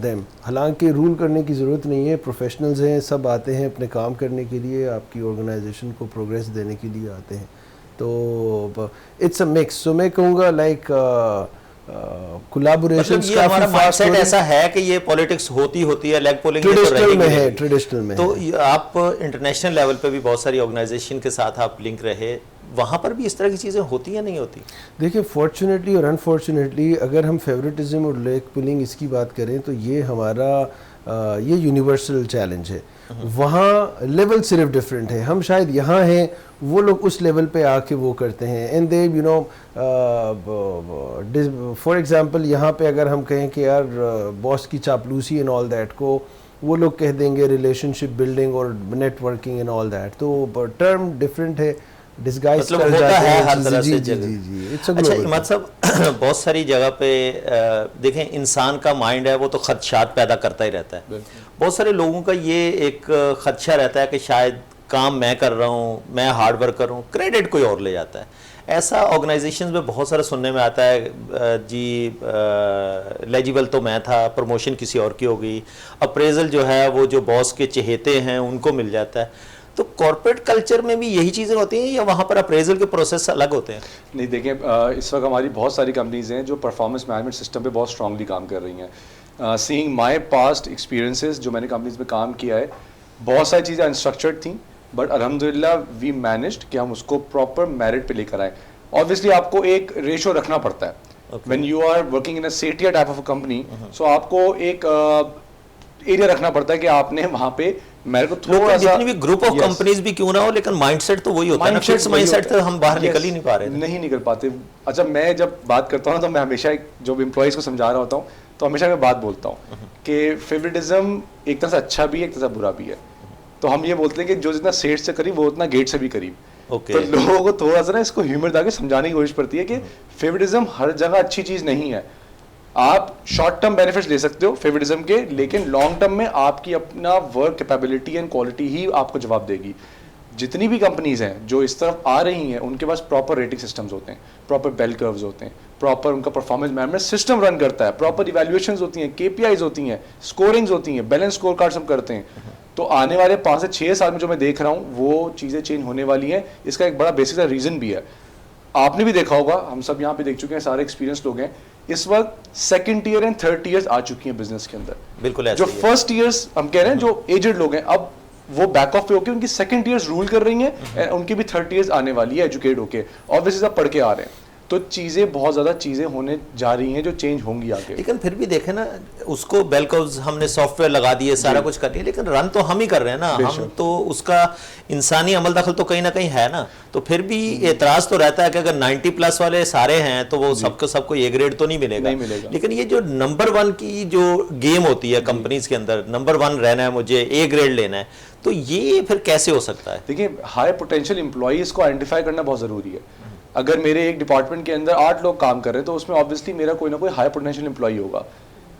دیم. حالانکہ رول کرنے کی ضرورت نہیں ہے, پروفیشنلز ہیں, سب آتے ہیں اپنے کام کرنے کے لیے, آپ کی آرگنائزیشن کو پروگریس دینے کے لیے آتے ہیں. تو اٹس اے مکس. سو میں کہوں گا لائک کولیبوریشن یہ ہمارا مائنڈ سیٹ ایسا ہے کہ یہ پولیٹکس ہوتی ہے, لیگ پولنگ ٹریڈیشنل میں. تو آپ انٹرنیشنل لیول پہ بھی بہت ساری آرگنائزیشن کے ساتھ آپ لنک رہے, وہاں پر بھی اس طرح کی چیزیں ہوتی یا نہیں ہوتی؟ دیکھیں فارچونیٹلی اور انفارچونیٹلی اگر ہم فیوریٹزم اور لیگ پولنگ اس کی بات کریں تو یہ ہمارا یہ یونیورسل چیلنج ہے. وہاں لیول صرف ڈفرینٹ ہے. ہم شاید یہاں ہیں, وہ لوگ اس لیول پہ آ کے وہ کرتے ہیں. اینڈ دے فار ایگزامپل یہاں پہ اگر ہم کہیں کہ یار باس کی چاپلوسی اینڈ آل دیٹ کو وہ لوگ کہہ دیں گے ریلیشن شپ بلڈنگ اور networking and all that. تو ٹرم ڈفرینٹ ہے, ڈسگائز مطلب ہوتا ہے ہر طرح سے. اچھا اماد صاحب بہت ساری جگہ پہ دیکھیں انسان کا مائنڈ ہے وہ تو خدشات پیدا کرتا ہی رہتا ہے. بہت سارے لوگوں کا یہ ایک خدشہ رہتا ہے کہ شاید کام میں کر رہا ہوں, میں ہارڈ ورک کر رہا ہوں, کریڈٹ کوئی اور لے جاتا ہے. ایسا آرگنائزیشنز میں بہت سارا سننے میں آتا ہے, جی ایلیجیبل تو میں تھا, پروموشن کسی اور کی ہو گئی, اپریزل جو ہے وہ جو باس کے چہیتے ہیں ان کو مل جاتا ہے. تو کارپوریٹ کلچر میں بھی یہی چیزیں ہوتی ہیں یا وہاں پر اپریزل کے پروسیس الگ ہوتے ہیں؟ نہیں دیکھیں اس وقت ہماری بہت ساری کمپنیز ہیں جو پرفارمنس مینجمنٹ سسٹم پہ بہت اسٹرانگلی کام کر رہی ہیں. سینگ مائی پاسٹ ایکسپیرینسز جو میں نے کمپنیز میں کام کیا ہے, بہت ساری چیزیں انسٹرکچرڈ تھیں بٹ الحمدللہ وی مینجڈ کہ ہم اس کو پراپر میرٹ پہ لے کر آئیں. آبویسلی آپ کو ایک ریشو رکھنا پڑتا ہے when you are working in a سیٹیا type of a company. So آپ کو ایک ایریا رکھنا پڑتا ہے کہ آپ نے وہاں پہ میرے کو تھوڑا سا جتنی بھی گروپ آف کمپنیز بھی کیوں نہ ہو لیکن مائنڈ سیٹ تو وہی ہوتا ہے نا, فکس مائنڈ سیٹ سے ہم باہر نکل ہی نہیں پا رہے, نہیں نکل پاتے. اچھا میں جب بات کرتا ہوں تو میں ہمیشہ جو امپلائیز کو سمجھا رہا ہوتا ہوں تو ہمیشہ میں بات بولتا ہوں کہ فیوریٹزم ایک طرح سے اچھا بھی ہے ایک طرح سے برا بھی ہے. تو ہم یہ بولتے ہیں کہ جو جتنا سیٹ سے قریب وہ اتنا گیٹ سے بھی قریب. تو لوگوں کو تھوڑا سا نا اس کو ہیومر دے کے سمجھانے کی کوشش پڑتی ہے کہ فیوریٹزم ہر جگہ اچھی چیز نہیں ہے. آپ شارٹ ٹرم بینیفٹس لے سکتے ہو فیوریٹزم کے, لیکن لانگ ٹرم میں آپ کی اپنا ورک کیپیبلٹی اینڈ کوالٹی ہی آپ کو جواب دے گی. جتنی بھی کمپنیز ہیں جو اس طرف آ رہی ہیں ان کے پاس پراپر ریٹنگ سسٹمز ہوتے ہیں, پراپر بیل کروز ہوتے ہیں, پراپر ان کا پرفارمنس مینجمنٹ سسٹم رن کرتا ہے, پراپر ایویلویشنز ہوتی ہیں, KPIs ہوتی ہیں, اسکورنگز ہوتی ہیں, بیلنس اسکور کارڈز ہم کرتے ہیں. تو آنے والے 5 سے 6 سال میں جو میں دیکھ رہا ہوں وہ چیزیں چینج ہونے والی ہیں. اس کا ایک بڑا بیسک سا ریزن بھی ہے, آپ نے بھی دیکھا ہوگا, ہم سب یہاں پہ دیکھ چکے ہیں, سارے ایکسپیرینس لوگ ہیں. اس وقت second year and third years آ چکی ہیں بزنس کے اندر. بالکل جو فرسٹ ایئرز ہم کہہ رہے ہیں جو ایجڈ لوگ ہیں, اب وہ بیک آف پہ ہو کے ان کی سیکنڈ ایئرز رول کر رہی ہیں, ان کی بھی تھرڈ ایئرز آنے والی ہے ایجوکیٹ ہو کے, obviously سب پڑھ کے آ رہے ہیں. تو چیزیں بہت زیادہ چیزیں ہونے جا رہی ہیں جو چینج ہوں گی آگے. لیکن پھر بھی دیکھیں نا, اس کو بیلکوز ہم نے سافٹ ویئر لگا دیے, سارا کچھ کر لیا, لیکن رن تو ہم ہی کر رہے ہیں نا, ہم تو اس کا انسانی عمل دخل تو کہیں نہ کہیں ہے نا. تو پھر بھی اعتراض تو رہتا ہے کہ اگر 90+ والے سارے ہیں تو وہ سب کو A گریڈ تو نہیں ملے گا. لیکن یہ جو نمبر 1 کی جو گیم ہوتی ہے کمپنیز کے اندر, نمبر 1 رہنا ہے, مجھے A گریڈ لینا ہے, تو یہ پھر کیسے ہو سکتا ہے؟ دیکھیں, ہائی پوٹینشیل امپلائیز کو آئیڈینٹیفائی کرنا بہت ضروری ہے. اگر میرے ایک ڈپارٹمنٹ کے اندر 8 لوگ کام کر رہے ہیں تو اس میں obviously میرا کوئی نہ کوئی ہائی پوٹینشیل امپلائی ہوگا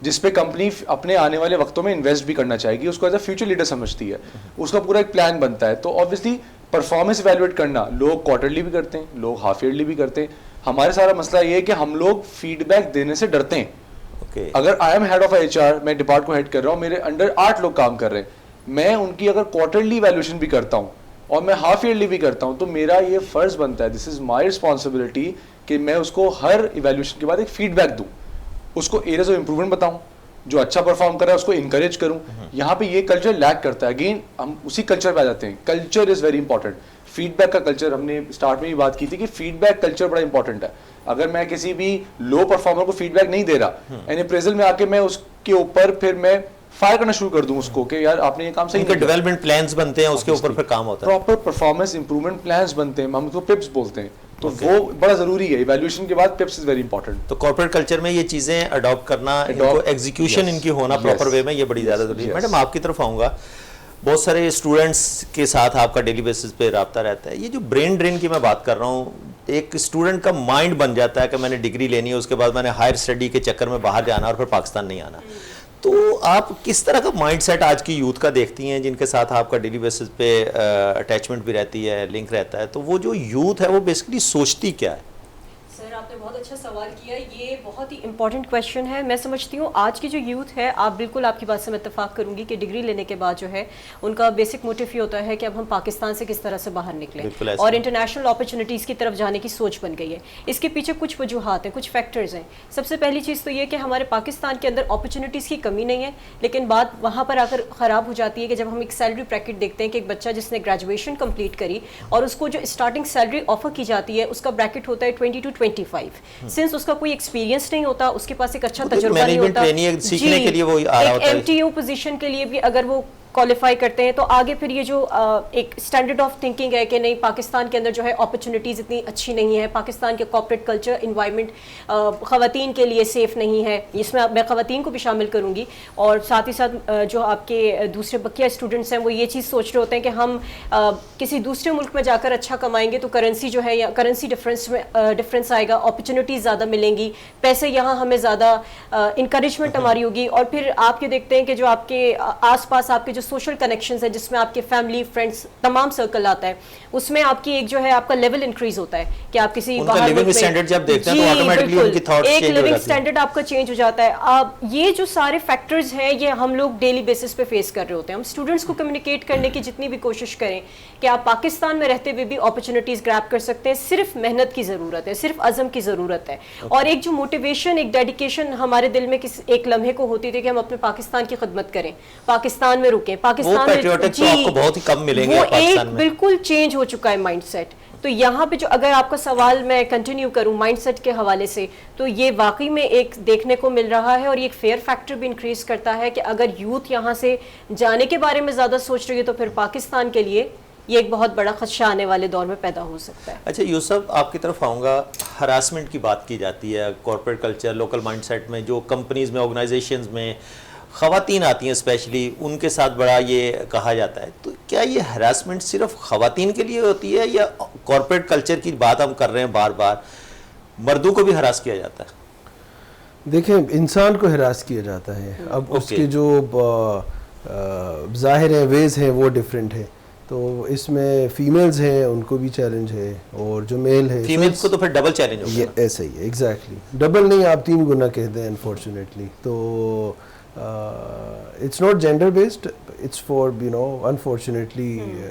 جس پہ کمپنی اپنے آنے والے وقتوں میں انویسٹ بھی کرنا چاہے گی, اس کو ایز اے فیوچر لیڈر سمجھتی ہے, اس کا پورا ایک پلان بنتا ہے. تو obviously پرفارمنس ایویلویٹ کرنا, لوگ کوارٹرلی بھی کرتے ہیں, لوگ ہاف ایئرلی بھی کرتے ہیں. ہمارے سارا مسئلہ یہ ہے کہ ہم لوگ فیڈ بیک دینے سے ڈرتے ہیں. اگر I am head of HR, میں ڈپارٹ کو ہیڈ کر رہا ہوں, میرے انڈر 8 لوگ کام کر رہے ہیں, میں ان کی اگر کوارٹرلی ایویلویشن بھی کرتا ہوں اور میں ہاف ایئرلی بھی کرتا ہوں, تو میرا یہ فرض بنتا ہے, دس از مائی رسپانسبلٹی, کہ میں اس کو ہر ایویلویشن کے بعد ایک فیڈ بیک دوں, اس کو ایریاز آف امپروومنٹ بتاؤں, جو اچھا پرفارم کر رہا ہے اس کو انکریج کروں. یہاں پہ یہ کلچر لیک کرتا ہے. اگین ہم اسی کلچر پہ آ جاتے ہیں, culture is very important. Feedback کا کلچر, ہم نے اسٹارٹ میں بھی بات کی تھی کہ فیڈ بیک کلچر بڑا امپورٹنٹ ہے. اگر میں کسی بھی لو پرفارمر کو فیڈ بیک نہیں دے رہا, یعنی اپریزل میں آ کے میں اس کے اوپر پھر میں فائر کرنا شروع کر دوں اس کو کہ یار آپ نے یہ کام صحیح نہیں کیا. ڈیولپمنٹ پلانز بنتے ہیں, اس کے اوپر پھر کام ہوتا ہے, پراپر پرفارمنس امپروومنٹ پلانز بنتے ہیں, ہم اس کو پپس بولتے ہیں. تو وہ بڑا ضروری ہے, ایویلویشن کے بعد پپس از ویری امپورٹنٹ. تو کارپوریٹ کلچر میں یہ چیزیں اڈاپٹ کرنا, ایگزیکیوشن ان کی ہونا پراپر وے میں, یہ بڑی زیادہ ضروری ہے. میڈم آپ کی طرف آؤں گا, بہت سارے اسٹوڈنٹس کے ساتھ آپ کا ڈیلی بیسس پہ رابطہ رہتا ہے. یہ جو برین ڈرین کی میں بات کر رہا ہوں, ایک اسٹوڈنٹ کا مائنڈ بن جاتا ہے کہ میں نے ڈگری لینی ہے, اس کے بعد میں نے ہائر اسٹڈی کے چکر میں باہر جانا اور پھر پاکستان نہیں آنا. تو آپ کس طرح کا مائنڈ سیٹ آج کی یوتھ کا دیکھتی ہیں جن کے ساتھ آپ کا ڈیلی بیسس پہ اٹیچمنٹ بھی رہتی ہے, لنک رہتا ہے, تو وہ جو یوتھ ہے وہ بیسکلی سوچتی کیا ہے؟ سر آپ نے بہت اچھا سوال کیا, یہ بہت ہی امپورٹنٹ کویشچن ہے. میں سمجھتی ہوں آج کی جو یوتھ ہے, آپ بالکل آپ کی بات سے میں اتفاق کروں گی کہ ڈگری لینے کے بعد جو ہے ان کا بیسک موٹیو یہ ہوتا ہے کہ اب ہم پاکستان سے کس طرح سے باہر نکلیں, اور انٹرنیشنل اپرچونیٹیز کی طرف جانے کی سوچ بن گئی ہے. اس کے پیچھے کچھ وجوہات ہیں, کچھ فیکٹرز ہیں. سب سے پہلی چیز تو یہ کہ ہمارے پاکستان کے اندر اپرچونیٹیز کی کمی نہیں ہے, لیکن بات وہاں پر آ کر خراب ہو جاتی ہے کہ جب ہم ایک سیلری بریکٹ دیکھتے ہیں کہ ایک بچہ جس نے گریجویشن کمپلیٹ کری اور اس کو جو اسٹارٹنگ سیلری آفر کی جاتی ہے اس کا بریکٹ ہوتا ہے 20 to 25. سنس اس کا کوئی ایکسپیرینس نہیں ہوتا, اس کے پاس ایک اچھا تجربہ نہیں ہوتا, سیکھنے کے لیے وہ آ رہا ہوتا ہے, ایک MTO پوزیشن کے لیے بھی اگر وہ کوالیفائی کرتے ہیں تو آگے پھر یہ جو ایک اسٹینڈرڈ آف تھنکنگ ہے کہ نہیں پاکستان کے اندر جو ہے اپرچونیٹیز اتنی اچھی نہیں ہے, پاکستان کے کارپوریٹ کلچر انوائرمنٹ خواتین کے لیے سیف نہیں ہے, اس میں خواتین کو بھی شامل کروں گی, اور ساتھ ہی ساتھ جو آپ کے دوسرے بقیہ اسٹوڈنٹس ہیں وہ یہ چیز سوچ رہے ہوتے ہیں کہ ہم کسی دوسرے ملک میں جا کر اچھا کمائیں گے تو کرنسی جو ہے یا کرنسی ڈفرینس آئے گا, اپرچونیٹیز زیادہ ملیں گی, پیسے یہاں ہمیں زیادہ انکریجمنٹ ہماری ہوگی. اور پھر آپ یہ دیکھتے ہیں کہ جو آپ کے آس پاس آپ کے جو سوشل کنیکشنز ہیں جس میں آپ کے فیملی فرینڈس تمام سرکل آتا ہے, اس میں آپ کی ایک جو ہے آپ کا لیول انکریز ہوتا ہے کہ آپ کسی باہر لیونگ سٹینڈرڈ جب دیکھتے ہیں تو آٹومیٹکلی ان کی تھاٹس ایک چینج ہو لیونگ جاتے ہیں, سٹینڈرڈ آپ کا چینج ہو جاتا ہے. آپ یہ جو سارے فیکٹرز ہیں یہ ہم لوگ ڈیلی بیسس پہ فیس کر رہے ہوتے ہیں. ہم اسٹوڈنٹس کو کمیونیکیٹ کرنے کی جتنی بھی کوشش کریں کہ آپ پاکستان میں رہتے ہوئے بھی اپرچونیٹیز گریب کر سکتے ہیں, صرف محنت کی ضرورت ہے, صرف عزم کی ضرورت ہے, اور ایک جو موٹیویشن, ایک ڈیڈیکیشن ہمارے دل میں ایک لمحے کو ہوتی تھی کہ ہم اپنے پاکستان کی خدمت کریں, پاکستان میں رکیں, پاکستان آپ کو بہت ہی کم ملیں گے پاکستان میں. بالکل چینج ہو چکا ہے مائنڈ سیٹ. تو یہاں پہ جو اگر آپ کا سوال میں کنٹینیو کروں مائنڈ سیٹ کے حوالے سے, تو یہ واقعی میں ایک دیکھنے کو مل رہا ہے, اور یہ ایک فیئر فیکٹر بھی انکریز کرتا ہے کہ اگر یوتھ یہاں سے جانے کے بارے میں زیادہ سوچ رہی ہے تو پھر پاکستان کے لیے یہ ایک بہت بڑا خدشہ آنے والے دور میں پیدا ہو سکتا ہے. اچھا یوسف, آپ کی طرف آؤں گا. ہراسمنٹ کی بات کی جاتی ہے, corporate culture, local mindset میں جو کمپنیز میں, آرگنائزیشنز میں خواتین آتی ہیں اسپیشلی, ان کے ساتھ بڑا یہ کہا جاتا ہے, تو کیا یہ ہراسمنٹ صرف خواتین کے لیے ہوتی ہے یا کارپوریٹ کلچر کی بات ہم کر رہے ہیں بار بار, مردوں کو بھی ہراس کیا جاتا ہے؟ دیکھیں انسان کو ہراس کیا جاتا ہے, اب اس کے جو ظاہر ہیں ویز ہیں وہ ڈفرینٹ ہے, تو اس میں فیمیلز ہیں ان کو بھی چیلنج ہے, اور جو میل ہے فیمیلز کو تو پھر ڈبل چیلنج ہوگا. یہ ایسا ہی ہے, ایگزیکٹلی ڈبل نہیں, آپ 3 گنا کہتے ہیں انفارچونیٹلی. تو it's not gender based, it's for unfortunately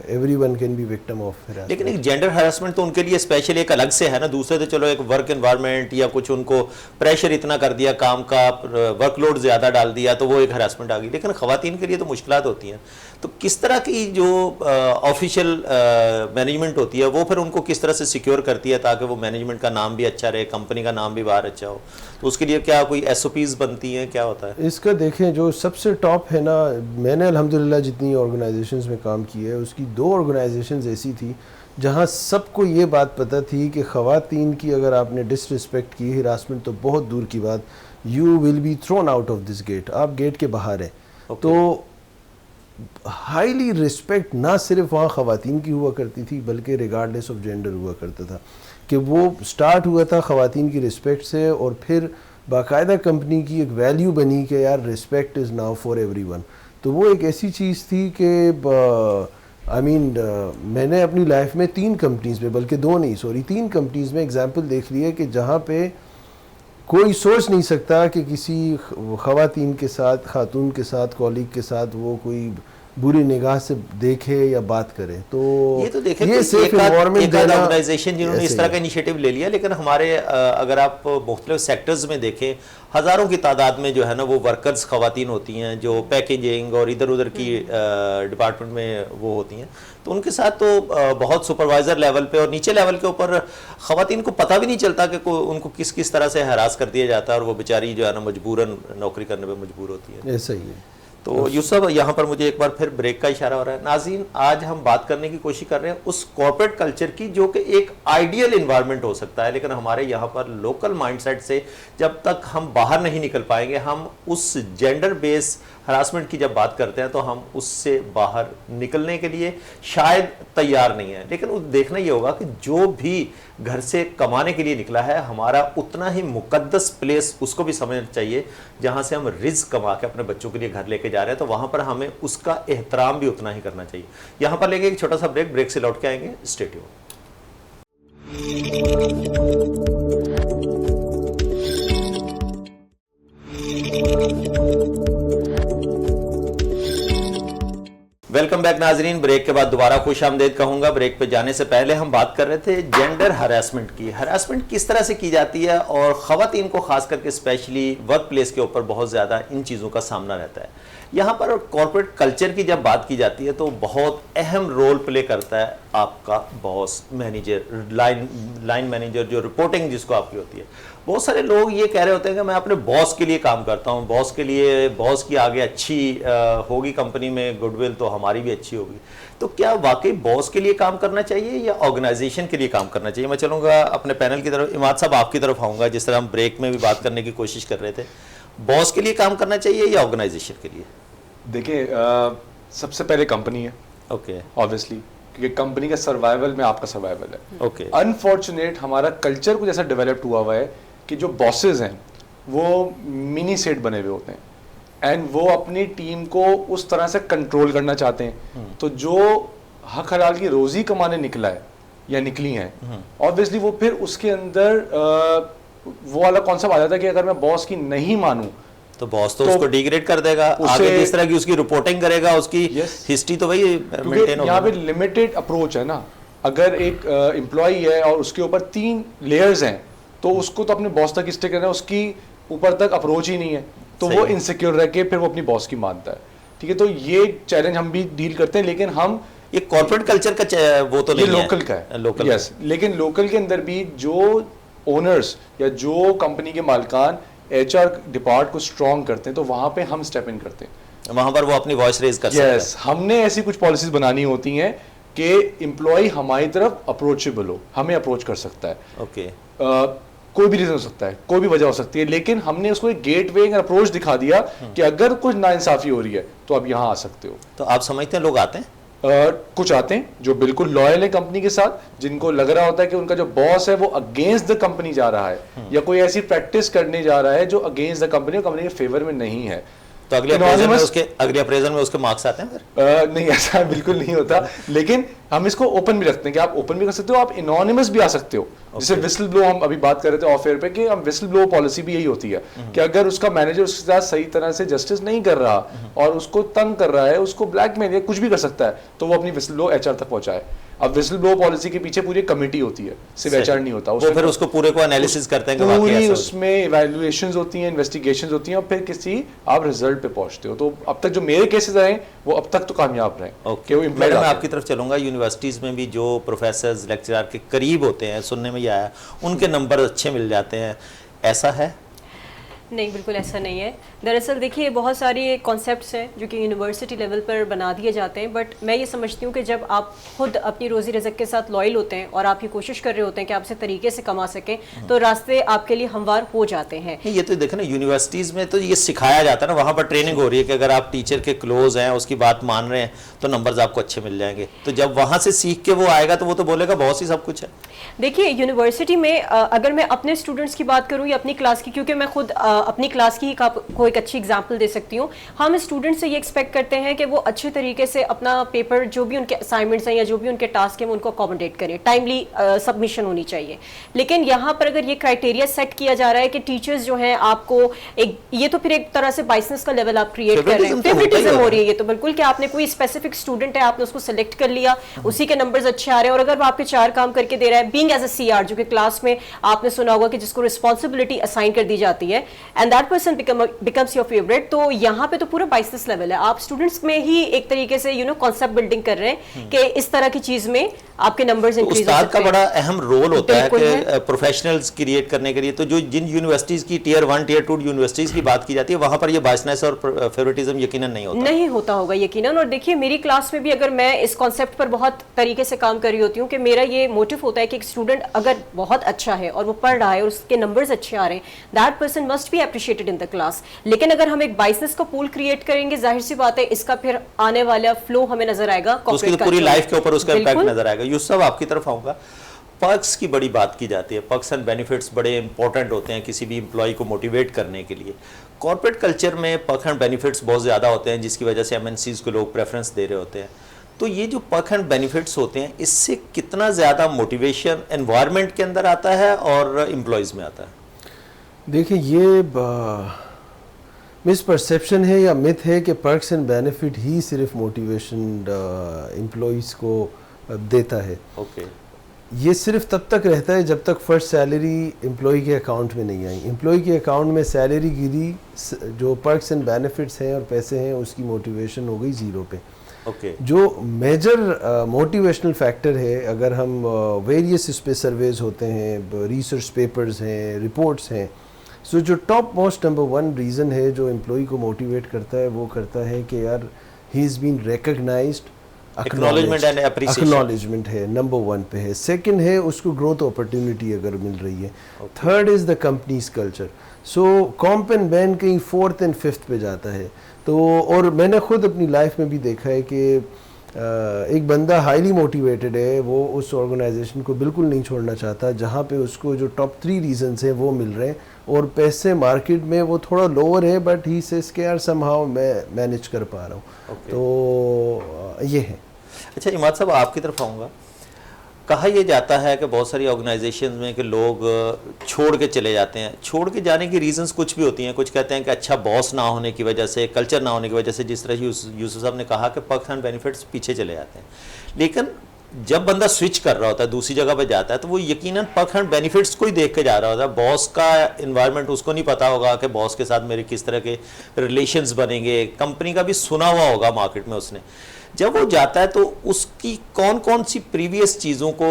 everyone can be victim of harassment. لیکن ایک جینڈر ہراسمنٹ تو ان کے لیے اسپیشل ایک الگ سے ہے نا, دوسرے تو چلو ایک ورک انوائرمنٹ یا کچھ ان کو پریشر اتنا کر دیا, کام کا ورک لوڈ زیادہ ڈال دیا تو وہ ایک ہراسمنٹ آ گئی. لیکن خواتین کے لیے تو مشکلات ہوتی ہیں, تو کس طرح کی جو آفیشیل مینجمنٹ ہوتی ہے وہ پھر ان کو کس طرح سے سیکیور کرتی ہے تاکہ وہ مینجمنٹ کا نام بھی اچھا رہے, کمپنی کا نام بھی باہر اچھا ہو, تو اس کے لیے کیا کوئی ایس او پیز بنتی ہیں, کیا ہوتا ہے اس کا؟ دیکھیں جو سب سے ٹاپ ہے نا, میں نے الحمدللہ جتنی آرگنائزیشنز میں کام کیا ہے اس کی 2 آرگنائزیشنز ایسی تھی جہاں سب کو یہ بات پتہ تھی کہ خواتین کی اگر آپ نے ڈس رسپیکٹ کی, ہراسمنٹ تو بہت دور کی بات, you will be thrown out of this gate, آپ گیٹ کے باہر ہیں. تو ہائیلی رسپیکٹ نہ صرف وہاں خواتین کی ہوا کرتی تھی بلکہ ریگارڈلیس آف جینڈر ہوا کرتا تھا, کہ وہ سٹارٹ ہوا تھا خواتین کی رسپیکٹ سے, اور پھر باقاعدہ کمپنی کی ایک ویلیو بنی کہ یار respect is now for every one. تو وہ ایک ایسی چیز تھی کہ میں نے اپنی لائف میں 3 کمپنیز میں, بلکہ 2 نہیں سوری 3 کمپنیز میں ایگزامپل دیکھ لی ہے کہ جہاں پہ کوئی سوچ نہیں سکتا کہ کسی خواتین کے ساتھ, خاتون کے ساتھ, کولیگ کے ساتھ وہ کوئی بری نگاہ سے دیکھے یا بات کرے. تو یہ تو دیکھیں یہ سیف انوائرمنٹ دینا آرگنائزیشن جنہوں نے اس طرح کا انیشیٹو لے لیا, لیکن ہمارے اگر آپ مختلف سیکٹرز میں دیکھیں ہزاروں کی تعداد میں جو ہے نا وہ ورکرز خواتین ہوتی ہیں جو پیکیجنگ اور ادھر ادھر کی ڈپارٹمنٹ میں وہ ہوتی ہیں, تو ان کے ساتھ تو بہت سپروائزر لیول پہ اور نیچے لیول کے اوپر خواتین کو پتہ بھی نہیں چلتا کہ ان کو کس طرح سے ہراس کر دیا جاتا ہے, اور وہ بیچاری جو ہے نا مجبوراً نوکری کرنے پہ مجبور ہوتی ہے. ایسا ہی ہے. تو یوسف یہاں پر مجھے ایک بار پھر بریک کا اشارہ ہو رہا ہے. ناظرین, آج ہم بات کرنے کی کوشش کر رہے ہیں اس کارپوریٹ کلچر کی جو کہ ایک آئیڈیل انوائرمنٹ ہو سکتا ہے, لیکن ہمارے یہاں پر لوکل مائنڈ سیٹ سے جب تک ہم باہر نہیں نکل پائیں گے, ہم اس جینڈر بیس ہراسمنٹ کی جب بات کرتے ہیں تو ہم اس سے باہر نکلنے کے لیے شاید تیار نہیں ہیں. لیکن دیکھنا یہ ہوگا کہ جو بھی گھر سے کمانے کے لیے نکلا ہے ہمارا اتنا ہی مقدس پلیس اس کو بھی سمجھنا چاہیے جہاں سے ہم رزق کما کے اپنے بچوں کے لیے گھر لے کے جا رہے ہیں, تو وہاں پر ہمیں اس کا احترام بھی اتنا ہی کرنا چاہیے. یہاں پر لیں گے ایک چھوٹا سا بریک سے لوٹ کے آئیں گے. Stay tune. ویلکم بیک ناظرین, بریک کے بعد دوبارہ خوش آمدید کہوں گا. بریک پہ جانے سے پہلے ہم بات کر رہے تھے جینڈر ہراسمنٹ کی. ہراسمنٹ کس طرح سے کی جاتی ہے, اور خواتین کو خاص کر کے اسپیشلی ورک پلیس کے اوپر بہت زیادہ ان چیزوں کا سامنا رہتا ہے. یہاں پر کارپوریٹ کلچر کی جب بات کی جاتی ہے تو بہت اہم رول پلے کرتا ہے آپ کا باس, مینیجر, لائن مینیجر, جو رپورٹنگ جس کو آپ کی ہوتی ہے. بہت سارے لوگ یہ کہہ رہے ہوتے ہیں کہ میں اپنے باس کے لیے کام کرتا ہوں, باس کے لیے, باس کی آگے اچھی ہوگی کمپنی میں گڈ ول تو ہماری بھی اچھی ہوگی. تو کیا واقعی باس کے لیے کام کرنا چاہیے یا آرگنائزیشن کے لیے کام کرنا چاہیے؟ میں چلوں گا اپنے پینل کی طرف. عماد صاحب آپ کی طرف آؤں گا. جس طرح ہم بریک میں بھی بات کرنے کی کوشش کر رہے تھے, باس کے لیے کام کرنا چاہیے یا آرگنائزیشن کے لیے؟ دیکھیں سب سے پہلے کمپنی ہے, اوکے, آبویسلی, کیونکہ کمپنی کا سروائیول میں آپ کا سروائیول ہے. اوکے. انفارچونیٹ ہمارا کلچر کچھ ایسا ڈیولپڈ ہوا ہے کہ جو باسز ہیں وہ منی سیٹ بنے ہوئے ہوتے ہیں, اینڈ وہ اپنی ٹیم کو اس طرح سے کنٹرول کرنا چاہتے ہیں. تو جو حق حلال کی روزی کمانے نکلا ہے یا نکلی ہیں, آبویسلی وہ پھر اس کے اندر وہ والا کانسیپٹ آ جاتا ہے کہ اگر میں باس کی نہیں مانوں تو باس تو اس کو ڈیگریڈ کر دے گا, آگے جس طرح کی اس کی رپورٹنگ کرے گا, اس کی ہسٹری تو وہی مینٹین ہوگی. یہاں پہ لمیٹڈ اپروچ ہے نا. اگر ایک امپلائی ہے اور اس کے اوپر 3 لیئرز ہیں تو اس کو تو اپنے باس تک اسٹے کرنا ہے, اس کی اوپر تک اپروچ ہی نہیں ہے, تو وہ انسیکیور رہ کے پھر وہ اپنی باس کی مانتا ہے. ٹھیک ہے, تو یہ چیلنج ہم بھی ڈیل کرتے ہیں, لیکن ہم یہ کارپوریٹ کلچر کا وہ تو نہیں ہے, لوکل کا ہے, یس. لیکن لوکل کے اندر بھی جو اونرز یا جو کمپنی کے مالکان ایچ آر ڈپارٹ کو اسٹرانگ کرتے ہیں تو وہاں پہ ہم اسٹیپ ان کرتے ہیں, وہاں پر وہ اپنی وائس ریز کر سکتے ہیں. یس, ہم نے ایسی کچھ پالیسیز بنانی ہوتی ہیں کہ امپلائی ہماری طرف اپروچیبل ہو, ہمیں اپروچ کر سکتا ہے. اوکے, کوئی بھی ریزن ہو سکتا ہے, کوئی بھی وجہ ہو سکتی ہے, لیکن ہم نے اس کو ایک گیٹ وے اور اپروچ دکھا دیا کہ اگر کچھ ناانصافی ہو رہی ہے تو آپ یہاں آ سکتے ہو. تو آپ سمجھتے ہیں لوگ آتے ہیں؟ کچھ آتے ہیں جو بالکل لوئل ہے کمپنی کے ساتھ, جن کو لگ رہا ہوتا ہے کہ ان کا جو باس ہے وہ اگینسٹ دا کمپنی جا رہا ہے یا کوئی ایسی پریکٹس کرنے جا رہا ہے جو اگینسٹ دا کمپنی کے فیور میں نہیں ہے. تو اگلے اپریزل میں اس کے مارکس آتے ہیں پھر؟ نہیں, ایسا بالکل نہیں ہوتا, لیکن ہم اس کو اوپن بھی رکھتے ہیں کہ آپ اوپن بھی کر سکتے ہو, آپ انونیمس بھی آ سکتے ہو. جیسے وسل بلو ہم ابھی بات کر رہے تھے آف ایئر پہ کہ ہم وسل بلو پالیسی بھی یہی ہوتی ہے کہ اگر اس کا مینیجر اس کے ساتھ صحیح طرح سے جسٹس نہیں کر رہا اور اس کو تنگ کر رہا ہے, اس کو بلیک میل یا کچھ بھی کر سکتا ہے, تو وہ اپنی وسل بلو ایچ آر تک پہنچائے. اب وسل بلو پالیسی کے پیچھے پوری کمیٹی ہوتی ہے, صرف ایچ آر نہیں ہوتا. وہ پھر اس کو پورے کو انالیسس کرتے ہیں کہ پوری اس میں ایویلویشنز ہوتی ہیں, انویسٹیگیشنز ہوتی ہیں, اور پھر کسی آپ رزلٹ پہ پہنچتے ہو. تو اب تک جو میرے کیسز رہے وہ اب تک تو کامیاب رہے. میں آپ کی طرف چلوں گا. یونیورسٹیز میں بھی جو پروفیسرز لیکچرر کے قریب ہوتے ہیں, سننے میں یہ آیا ان کے نمبر اچھے مل جاتے ہیں, ایسا ہے؟ نہیں, بالکل ایسا نہیں ہے. دراصل دیکھیے بہت ساری کانسیپٹس ہیں جو کہ یونیورسٹی لیول پر بنا دیے جاتے ہیں, بٹ میں یہ سمجھتی ہوں کہ جب آپ خود اپنی روزی رزق کے ساتھ لائل ہوتے ہیں اور آپ یہ کوشش کر رہے ہوتے ہیں کہ آپ اسے طریقے سے کما سکیں, تو راستے آپ کے لیے ہموار ہو جاتے ہیں. یہ تو دیکھیں نا, یونیورسٹیز میں تو یہ سکھایا جاتا ہے نا, وہاں پر ٹریننگ ہو رہی ہے کہ اگر آپ ٹیچر کے کلوز ہیں, اس کی بات مان رہے ہیں, تو نمبرز آپ کو اچھے مل جائیں گے. تو جب وہاں سے سیکھ کے وہ آئے گا تو وہ تو بولے گا بہت سی سب کچھ ہے. دیکھیے یونیورسٹی میں اگر میں اپنے اسٹوڈنٹس کی بات کروں یا اپنی کلاس کی, کیونکہ میں خود اپنی کلاس کی کو ایک اچھی اگزامپل دے سکتی ہوں, ہم اسٹوڈنٹ سے یہ ایکسپیکٹ کرتے ہیں کہ وہ اچھے طریقے سے اپنا پیپر, جو بھی ان کے اسائنمنٹس ہیں یا جو بھی ان کے ٹاسک ہیں, ان کو اکوموڈیٹ کریں, ٹائملی سبمیشن ہونی چاہیے. لیکن یہاں پر اگر یہ کرائٹیریا سیٹ کیا جا رہا ہے کہ ٹیچرز جو ہیں آپ کو ایک, یہ تو پھر ایک طرح سے بائسنس کا لیول آپ کریٹ کر رہے ہیں, فیوریٹزم ہو رہی ہے یہ تو بالکل, کہ آپ نے کوئی اسپیسیفک اسٹوڈنٹ ہے, آپ نے اس کو سلیکٹ کر لیا, اسی کے نمبرز اچھے آ رہے ہیں, اور اگر وہ آپ کے 4 کام کر کے دے رہا ہے, being as a C R, جو کہ کلاس میں آپ نے سنا ہوگا کہ جس کو رسپانسبلٹی اسائن کر دی جاتی ہے, and that person becomes your favourite, تو یہاں پہ تو پورا بائسنس لیول ہے. آپ اسٹوڈنٹس میں ہی ایک طریقے سے کانسیپٹ بلڈنگ کر رہے ہیں کہ اس طرح کی چیز میں آپ کے نمبرز انکریز ہو سکتے ہیں. استاد کا بڑا اہم رول ہوتا ہے کہ پروفیشنلز کریٹ کرنے کے لیے. تو جو جن یونیورسٹیز کی ٹیئر 1 ٹیئر 2 یونیورسٹیز کی بات کی جاتی ہے, وہاں پر یہ بائسنس اور فیوریٹزم یقیناً نہیں ہوتا ہوگا یقیناً. اور دیکھیے میری کلاس میں بھی اگر میں اس کانسیپٹ پر بہت طریقے سے کام کر رہی ہوتی ہوں کہ میرا یہ موٹو ہوتا ہے کہ ایک اسٹوڈنٹ اگر بہت اچھا ہے اور وہ پڑھ رہا ہے اور اس کے نمبرز اچھے آ رہے ہیں, that person must be appreciated in the class. لیکن اگر ہم ایک بائسنس کا پول کریٹ کریں گے, ظاہر سی بات ہے اس کا پھر آنے والا فلو ہمیں نظر آئے گا, اس کی پوری لائف کے اوپر اس کا امپیکٹ نظر آئے گا. یوسف آپ کی طرف آؤں گا. پرکس کی بڑی بات کی جاتی ہے, پرکس اینڈ بینیفٹس بڑے امپورٹنٹ ہوتے ہیں کسی بھی امپلائی کو موٹیویٹ کرنے کے لیے. کارپوریٹ کلچر میں پرک اینڈ بینیفٹس بہت زیادہ ہوتے ہیں, جس کی وجہ سے ایم این سیز کو لوگ پریفرنس دے رہے ہوتے ہیں. تو یہ جو پرک اینڈ بینیفٹس ہوتے ہیں, اس سے کتنا زیادہ موٹیویشن انوائرمنٹ کے اندر آتا ہے اور امپلائیز میں آتا ہے؟ دیکھیں یہ مس پرسیپشن ہے یا مت ہے کہ پرکس اینڈ بینیفٹ ہی صرف موٹیویشن امپلائیز کو دیتا ہے. اوکے, یہ صرف تب تک رہتا ہے جب تک فرسٹ سیلری امپلائی کے اکاؤنٹ میں نہیں آئی. امپلائی کے اکاؤنٹ میں سیلری گری, جو پرکس اینڈ بینیفٹس ہیں اور پیسے ہیں, اس کی موٹیویشن ہو گئی زیرو پہ. جو میجر موٹیویشنل فیکٹر ہے, اگر ہم ویریس اس پہ سرویز ہوتے ہیں, ریسرچ پیپرز ہیں, رپورٹس ہیں, سو جو ٹاپ موسٹ نمبر 1 ریزن ہے جو امپلائی کو موٹیویٹ کرتا ہے, وہ کرتا ہے کہ یار ہی از بین ریکگنائزڈ, اکنالجمنٹ ہے, نمبر 1 پہ ہے. سیکنڈ ہے اس کو گروتھ اپرچونیٹی اگر مل رہی ہے. Third is the companies culture. So comp and ben کہیں 4th اینڈ 5th پہ جاتا ہے. تو اور میں نے خود اپنی لائف میں بھی دیکھا ہے کہ ایک بندہ ہائیلی موٹیویٹڈ ہے, وہ اس آرگنائزیشن کو بالکل نہیں چھوڑنا چاہتا جہاں پہ اس کو جو ٹاپ 3 ریزنز ہیں وہ مل رہے ہیں, اور پیسے مارکیٹ میں وہ تھوڑا لوور ہے, بٹ ہی سیز کہ یار سم ہاؤ میں مینیج کر پا رہا ہوں. تو یہ ہے. اچھا عماد صاحب آپ کی طرف آؤں گا. کہا یہ جاتا ہے کہ بہت ساری آرگنائزیشنز میں کہ لوگ چھوڑ کے چلے جاتے ہیں. چھوڑ کے جانے کی ریزنز کچھ بھی ہوتی ہیں. کچھ کہتے ہیں کہ اچھا باس نہ ہونے کی وجہ سے, کلچر نہ ہونے کی وجہ سے, جس طرح یوسف صاحب نے کہا کہ پرکس اینڈ بینیفٹس پیچھے چلے جاتے ہیں. لیکن جب بندہ سوئچ کر رہا ہوتا ہے, دوسری جگہ پہ جاتا ہے, تو وہ یقیناً پرکس اینڈ بینیفٹس کو ہی دیکھ کے جا رہا ہوتا ہے. باس کا انوائرمنٹ اس کو نہیں پتا ہوگا کہ باس کے ساتھ میرے کس طرح کے ریلیشنز بنیں گے. کمپنی کا بھی سنا ہوا ہوگا مارکیٹ میں اس نے. جب وہ جاتا ہے تو اس کی کون کون سی پریویس چیزوں کو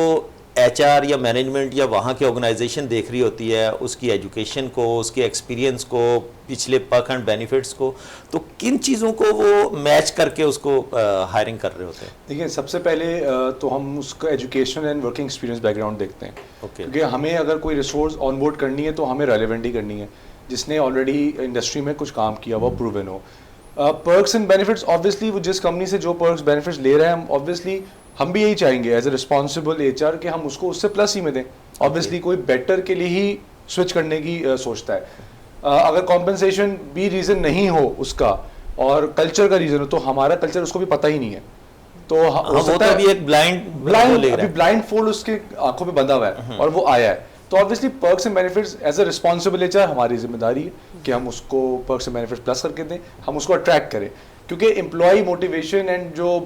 ایچ آر یا مینجمنٹ یا وہاں کی آرگنائزیشن دیکھ رہی ہوتی ہے, اس کی ایجوکیشن کو, اس کے ایکسپیرینس کو, پچھلے پرک اینڈ بینیفٹس کو, تو کن چیزوں کو وہ میچ کر کے اس کو ہائرنگ کر رہے ہوتے ہیں؟ دیکھیں سب سے پہلے تو ہم اس کا education and working experience back ground دیکھتے ہیں. کیونکہ ہمیں اگر کوئی ریسورس آن بورڈ کرنی ہے تو ہمیں ریلیونٹ ہی کرنی ہے, جس نے آلریڈی انڈسٹری میں کچھ کام کیا ہوا proven who. perks and benefits obviously وہ جس کمپنی سے جو perks benefits لے رہے ہیں ہم obviously ہم بھی یہی چاہیں گے ایز اے responsible HR کہ ہم اس کو اس سے پلس ہی میں دیں. obviously کوئی بیٹر کے لیے ہی سوئچ کرنے کی سوچتا ہے. اگر کمپنسیشن بھی ریزن نہیں ہو اس کا اور کلچر کا ریزن ہو تو ہمارا کلچر اس کو بھی پتہ ہی نہیں ہے, تو ہو سکتا ہے ایک بلائنڈ فولڈ اس کے آنکھوں پہ بندھا ہوا ہے اور وہ آیا ہے. تو obviously perks and benefits as a responsible HR ہماری ذمہ داری ہے کہ ہم اس کو perks and benefits پلس کر کے دیں, ہم اس کو اٹریکٹ کریں, کیونکہ امپلائی موٹیویشن اینڈ جو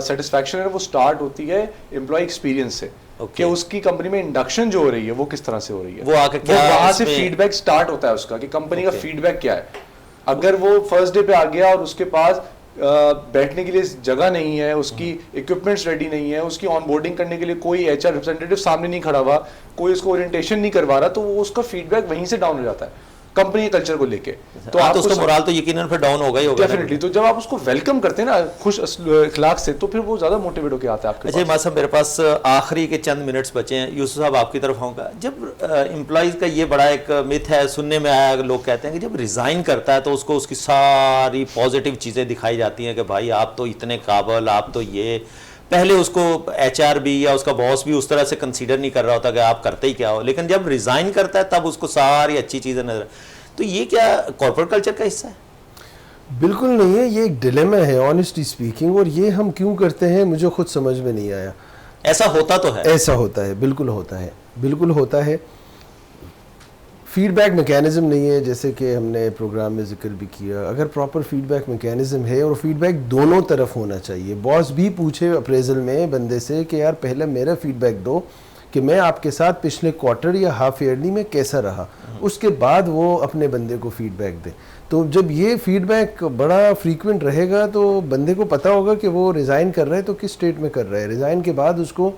سیٹسفیکشن ہے وہ اسٹارٹ ہوتی ہے امپلائی ایکسپیرینس سے, کہ اس کی کمپنی میں انڈکشن جو ہو رہی ہے وہ کس طرح سے ہو رہی ہے, وہ وہاں سے فیڈ بیک اسٹارٹ ہوتا ہے اس کا کہ کمپنی کا فیڈ بیک کیا ہے. اگر وہ فرسٹ ڈے پہ آ گیا اور اس کے پاس بیٹھنے کے لیے جگہ نہیں ہے, اس کی اکوپمنٹس ریڈی نہیں ہے, اس کی آن بورڈنگ کرنے کے لیے کوئی ایچ آر ریپرزینٹیو سامنے نہیں کھڑا ہوا, کوئی اس کو اورینٹیشن نہیں کروا رہا, تو وہ اس کا فیڈ بیک وہیں سے ڈاؤن ہو جاتا ہے کمپنی کے کلچر کو لے کے. تو آپ اس کا مورال تو یقیناً پھر ڈاؤن ہوگا ہی ہوگا ڈیفینیٹلی. تو جب آپ اس کو ویلکم کرتے ہیں نا خوش اخلاق سے, تو پھر وہ زیادہ موٹیویٹ ہو کے آتا ہے آپ کے پاس. اچھا ماں صاحب میرے پاس آخری کے چند منٹس بچے ہیں, یوسف صاحب آپ کی طرف آؤں گا. جب امپلائیز کا یہ بڑا ایک متھ ہے, سننے میں آیا, لوگ کہتے ہیں کہ جب ریزائن کرتا ہے تو اس کو اس کی ساری پازیٹیو چیزیں دکھائی جاتی ہیں کہ بھائی آپ تو اتنے قابل, آپ تو یہ, پہلے اس کو ایچ آر بھی یا اس کا باس بھی اس طرح سے کنسیڈر نہیں کر رہا ہوتا کہ آپ کرتے ہی کیا ہو, لیکن جب ریزائن کرتا ہے تب اس کو ساری اچھی چیزیں نظر. تو یہ کیا کارپوریٹ کلچر کا حصہ ہے؟ بالکل نہیں ہے, یہ ایک ڈیلیما ہے آنیسٹلی اسپیکنگ, اور یہ ہم کیوں کرتے ہیں مجھے خود سمجھ میں نہیں آیا. ایسا ہوتا تو ہے, ایسا ہوتا ہے, بالکل ہوتا ہے, بالکل ہوتا ہے. فیڈ بیک میکینزم نہیں ہے, جیسے کہ ہم نے پروگرام میں ذکر بھی کیا. اگر پراپر فیڈ بیک میکینزم ہے, اور فیڈ بیک دونوں طرف ہونا چاہیے, باس بھی پوچھے اپریزل میں بندے سے کہ یار پہلے میرا فیڈ بیک دو کہ میں آپ کے ساتھ پچھلے کوارٹر یا ہاف ایئرلی میں کیسا رہا, اس کے بعد وہ اپنے بندے کو فیڈ بیک دے. تو جب یہ فیڈ بیک بڑا فریکوینٹ رہے گا تو بندے کو پتہ ہوگا کہ وہ ریزائن کر رہا ہے تو کس اسٹیٹ میں کر رہا ہے. ریزائن کے بعد اس کو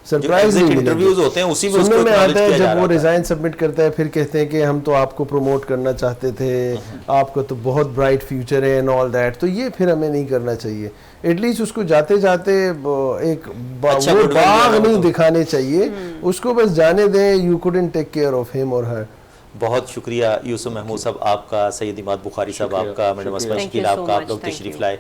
سرپرائز نہیں انٹرویوز ہوتے ہیں, اسی میں سننے میں آتا ہے جب وہ ریزائن سبمٹ کرتا ہے, پھر کہتے ہیں کہ ہم تو آپ کو پروموٹ کرنا چاہتے تھے, آپ کا تو بہت برائٹ فیوچر ہے اینڈ آل دیٹ. تو یہ پھر ہمیں نہیں کرنا چاہیے. ایٹ لیسٹ اس کو جاتے جاتے ایک وہ باغ نہیں دکھانے چاہیے, اس کو بس جانے دیں you couldn't take care of him اور ہر. بہت شکریہ یوسف محمود صاحب آپ کا, سید عماد بخاری صاحب آپ کا, میڈم اسما شکیل آپ کا, آپ لوگ تشریف لائے.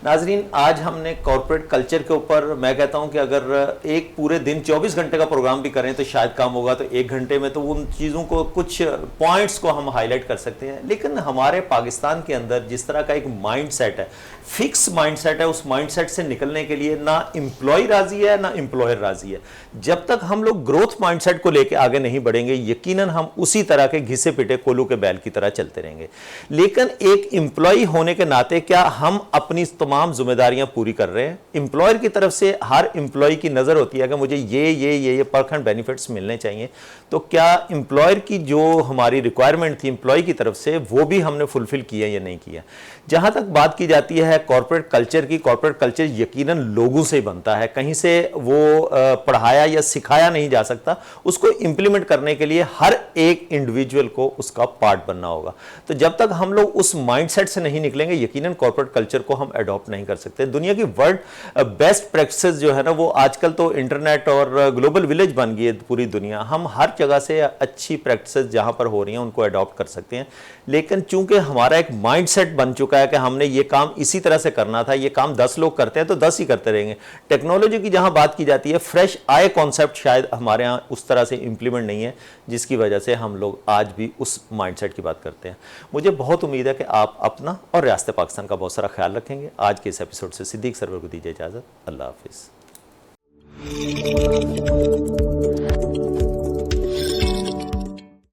ناظرین آج ہم نے کارپوریٹ کلچر کے اوپر, میں کہتا ہوں کہ اگر ایک پورے دن 24 گھنٹے کا پروگرام بھی کریں تو شاید کام ہوگا, تو 1 گھنٹے میں تو ان چیزوں کو کچھ پوائنٹس کو ہم ہائی لائٹ کر سکتے ہیں. لیکن ہمارے پاکستان کے اندر جس طرح کا ایک مائنڈ سیٹ ہے, فکس مائنڈ سیٹ ہے, اس مائنڈ سیٹ سے نکلنے کے لیے نہ امپلائی راضی ہے نہ امپلائر راضی ہے. جب تک ہم لوگ گروتھ مائنڈ سیٹ کو لے کے آگے نہیں بڑھیں گے, یقیناً ہم اسی طرح کے گھسے پٹے کولو کے بیل کی طرح چلتے رہیں گے. لیکن ایک امپلائی ہونے کے ناطے کیا ہم اپنی تمام ذمہ داریاں پوری کر رہے ہیں؟ امپلائر کی طرف سے ہر امپلائی کی نظر ہوتی ہے کہ مجھے یہ پرک اینڈ بینیفٹس ملنے چاہیے, تو کیا امپلائر کی جو ہماری ریکوائرمنٹ تھی امپلائی کی طرف سے وہ بھی ہم نے فلفل کیا یا نہیں کیا؟ جہاں تک بات کی جاتی ہے کارپوریٹ کلچر کی, کارپوریٹ کلچر یقیناً لوگوں سے بنتا ہے, کہیں سے وہ پڑھایا یا سکھایا نہیں جا سکتا. اس کو امپلیمنٹ کرنے کے لیے ہر ایک انڈیویجول کو اس کا پارٹ بننا ہوگا. تو جب تک ہم لوگ اس مائنڈ سیٹ سے نہیں نکلیں گے, یقیناً کارپوریٹ کلچر کو ہم اڈاپٹ نہیں کر سکتے. دنیا کی ورلڈ بیسٹ پریکٹسز جو ہے نا, وہ آج کل تو انٹرنیٹ اور گلوبل ولیج بن گئی ہے پوری دنیا. ہم ہر جگہ سے اچھی پریکٹسز جہاں پر ہو رہی ہیں ان کو اڈاپٹ کر سکتے ہیں. لیکن چونکہ ہمارا ایک مائنڈ سیٹ بن چکا ہے کہ ہم نے یہ کام اسی طرح سے کرنا تھا, یہ کام 10 لوگ کرتے ہیں تو 10 ہی کرتے رہیں گے. ٹیکنالوجی کی جہاں بات کی جاتی ہے, فریش آئے کانسیپٹ شاید ہمارے ہاں اس طرح سے امپلیمنٹ نہیں ہے, جس کی وجہ سے ہم لوگ آج بھی اس مائنڈ سیٹ کی بات کرتے ہیں. مجھے بہت امید ہے کہ آپ اپنا اور ریاست پاکستان کا بہت سارا خیال رکھیں گے. آج کے اس ایپیسوڈ سے صدیق سرور کو دیجیے اجازت. اللہ حافظ.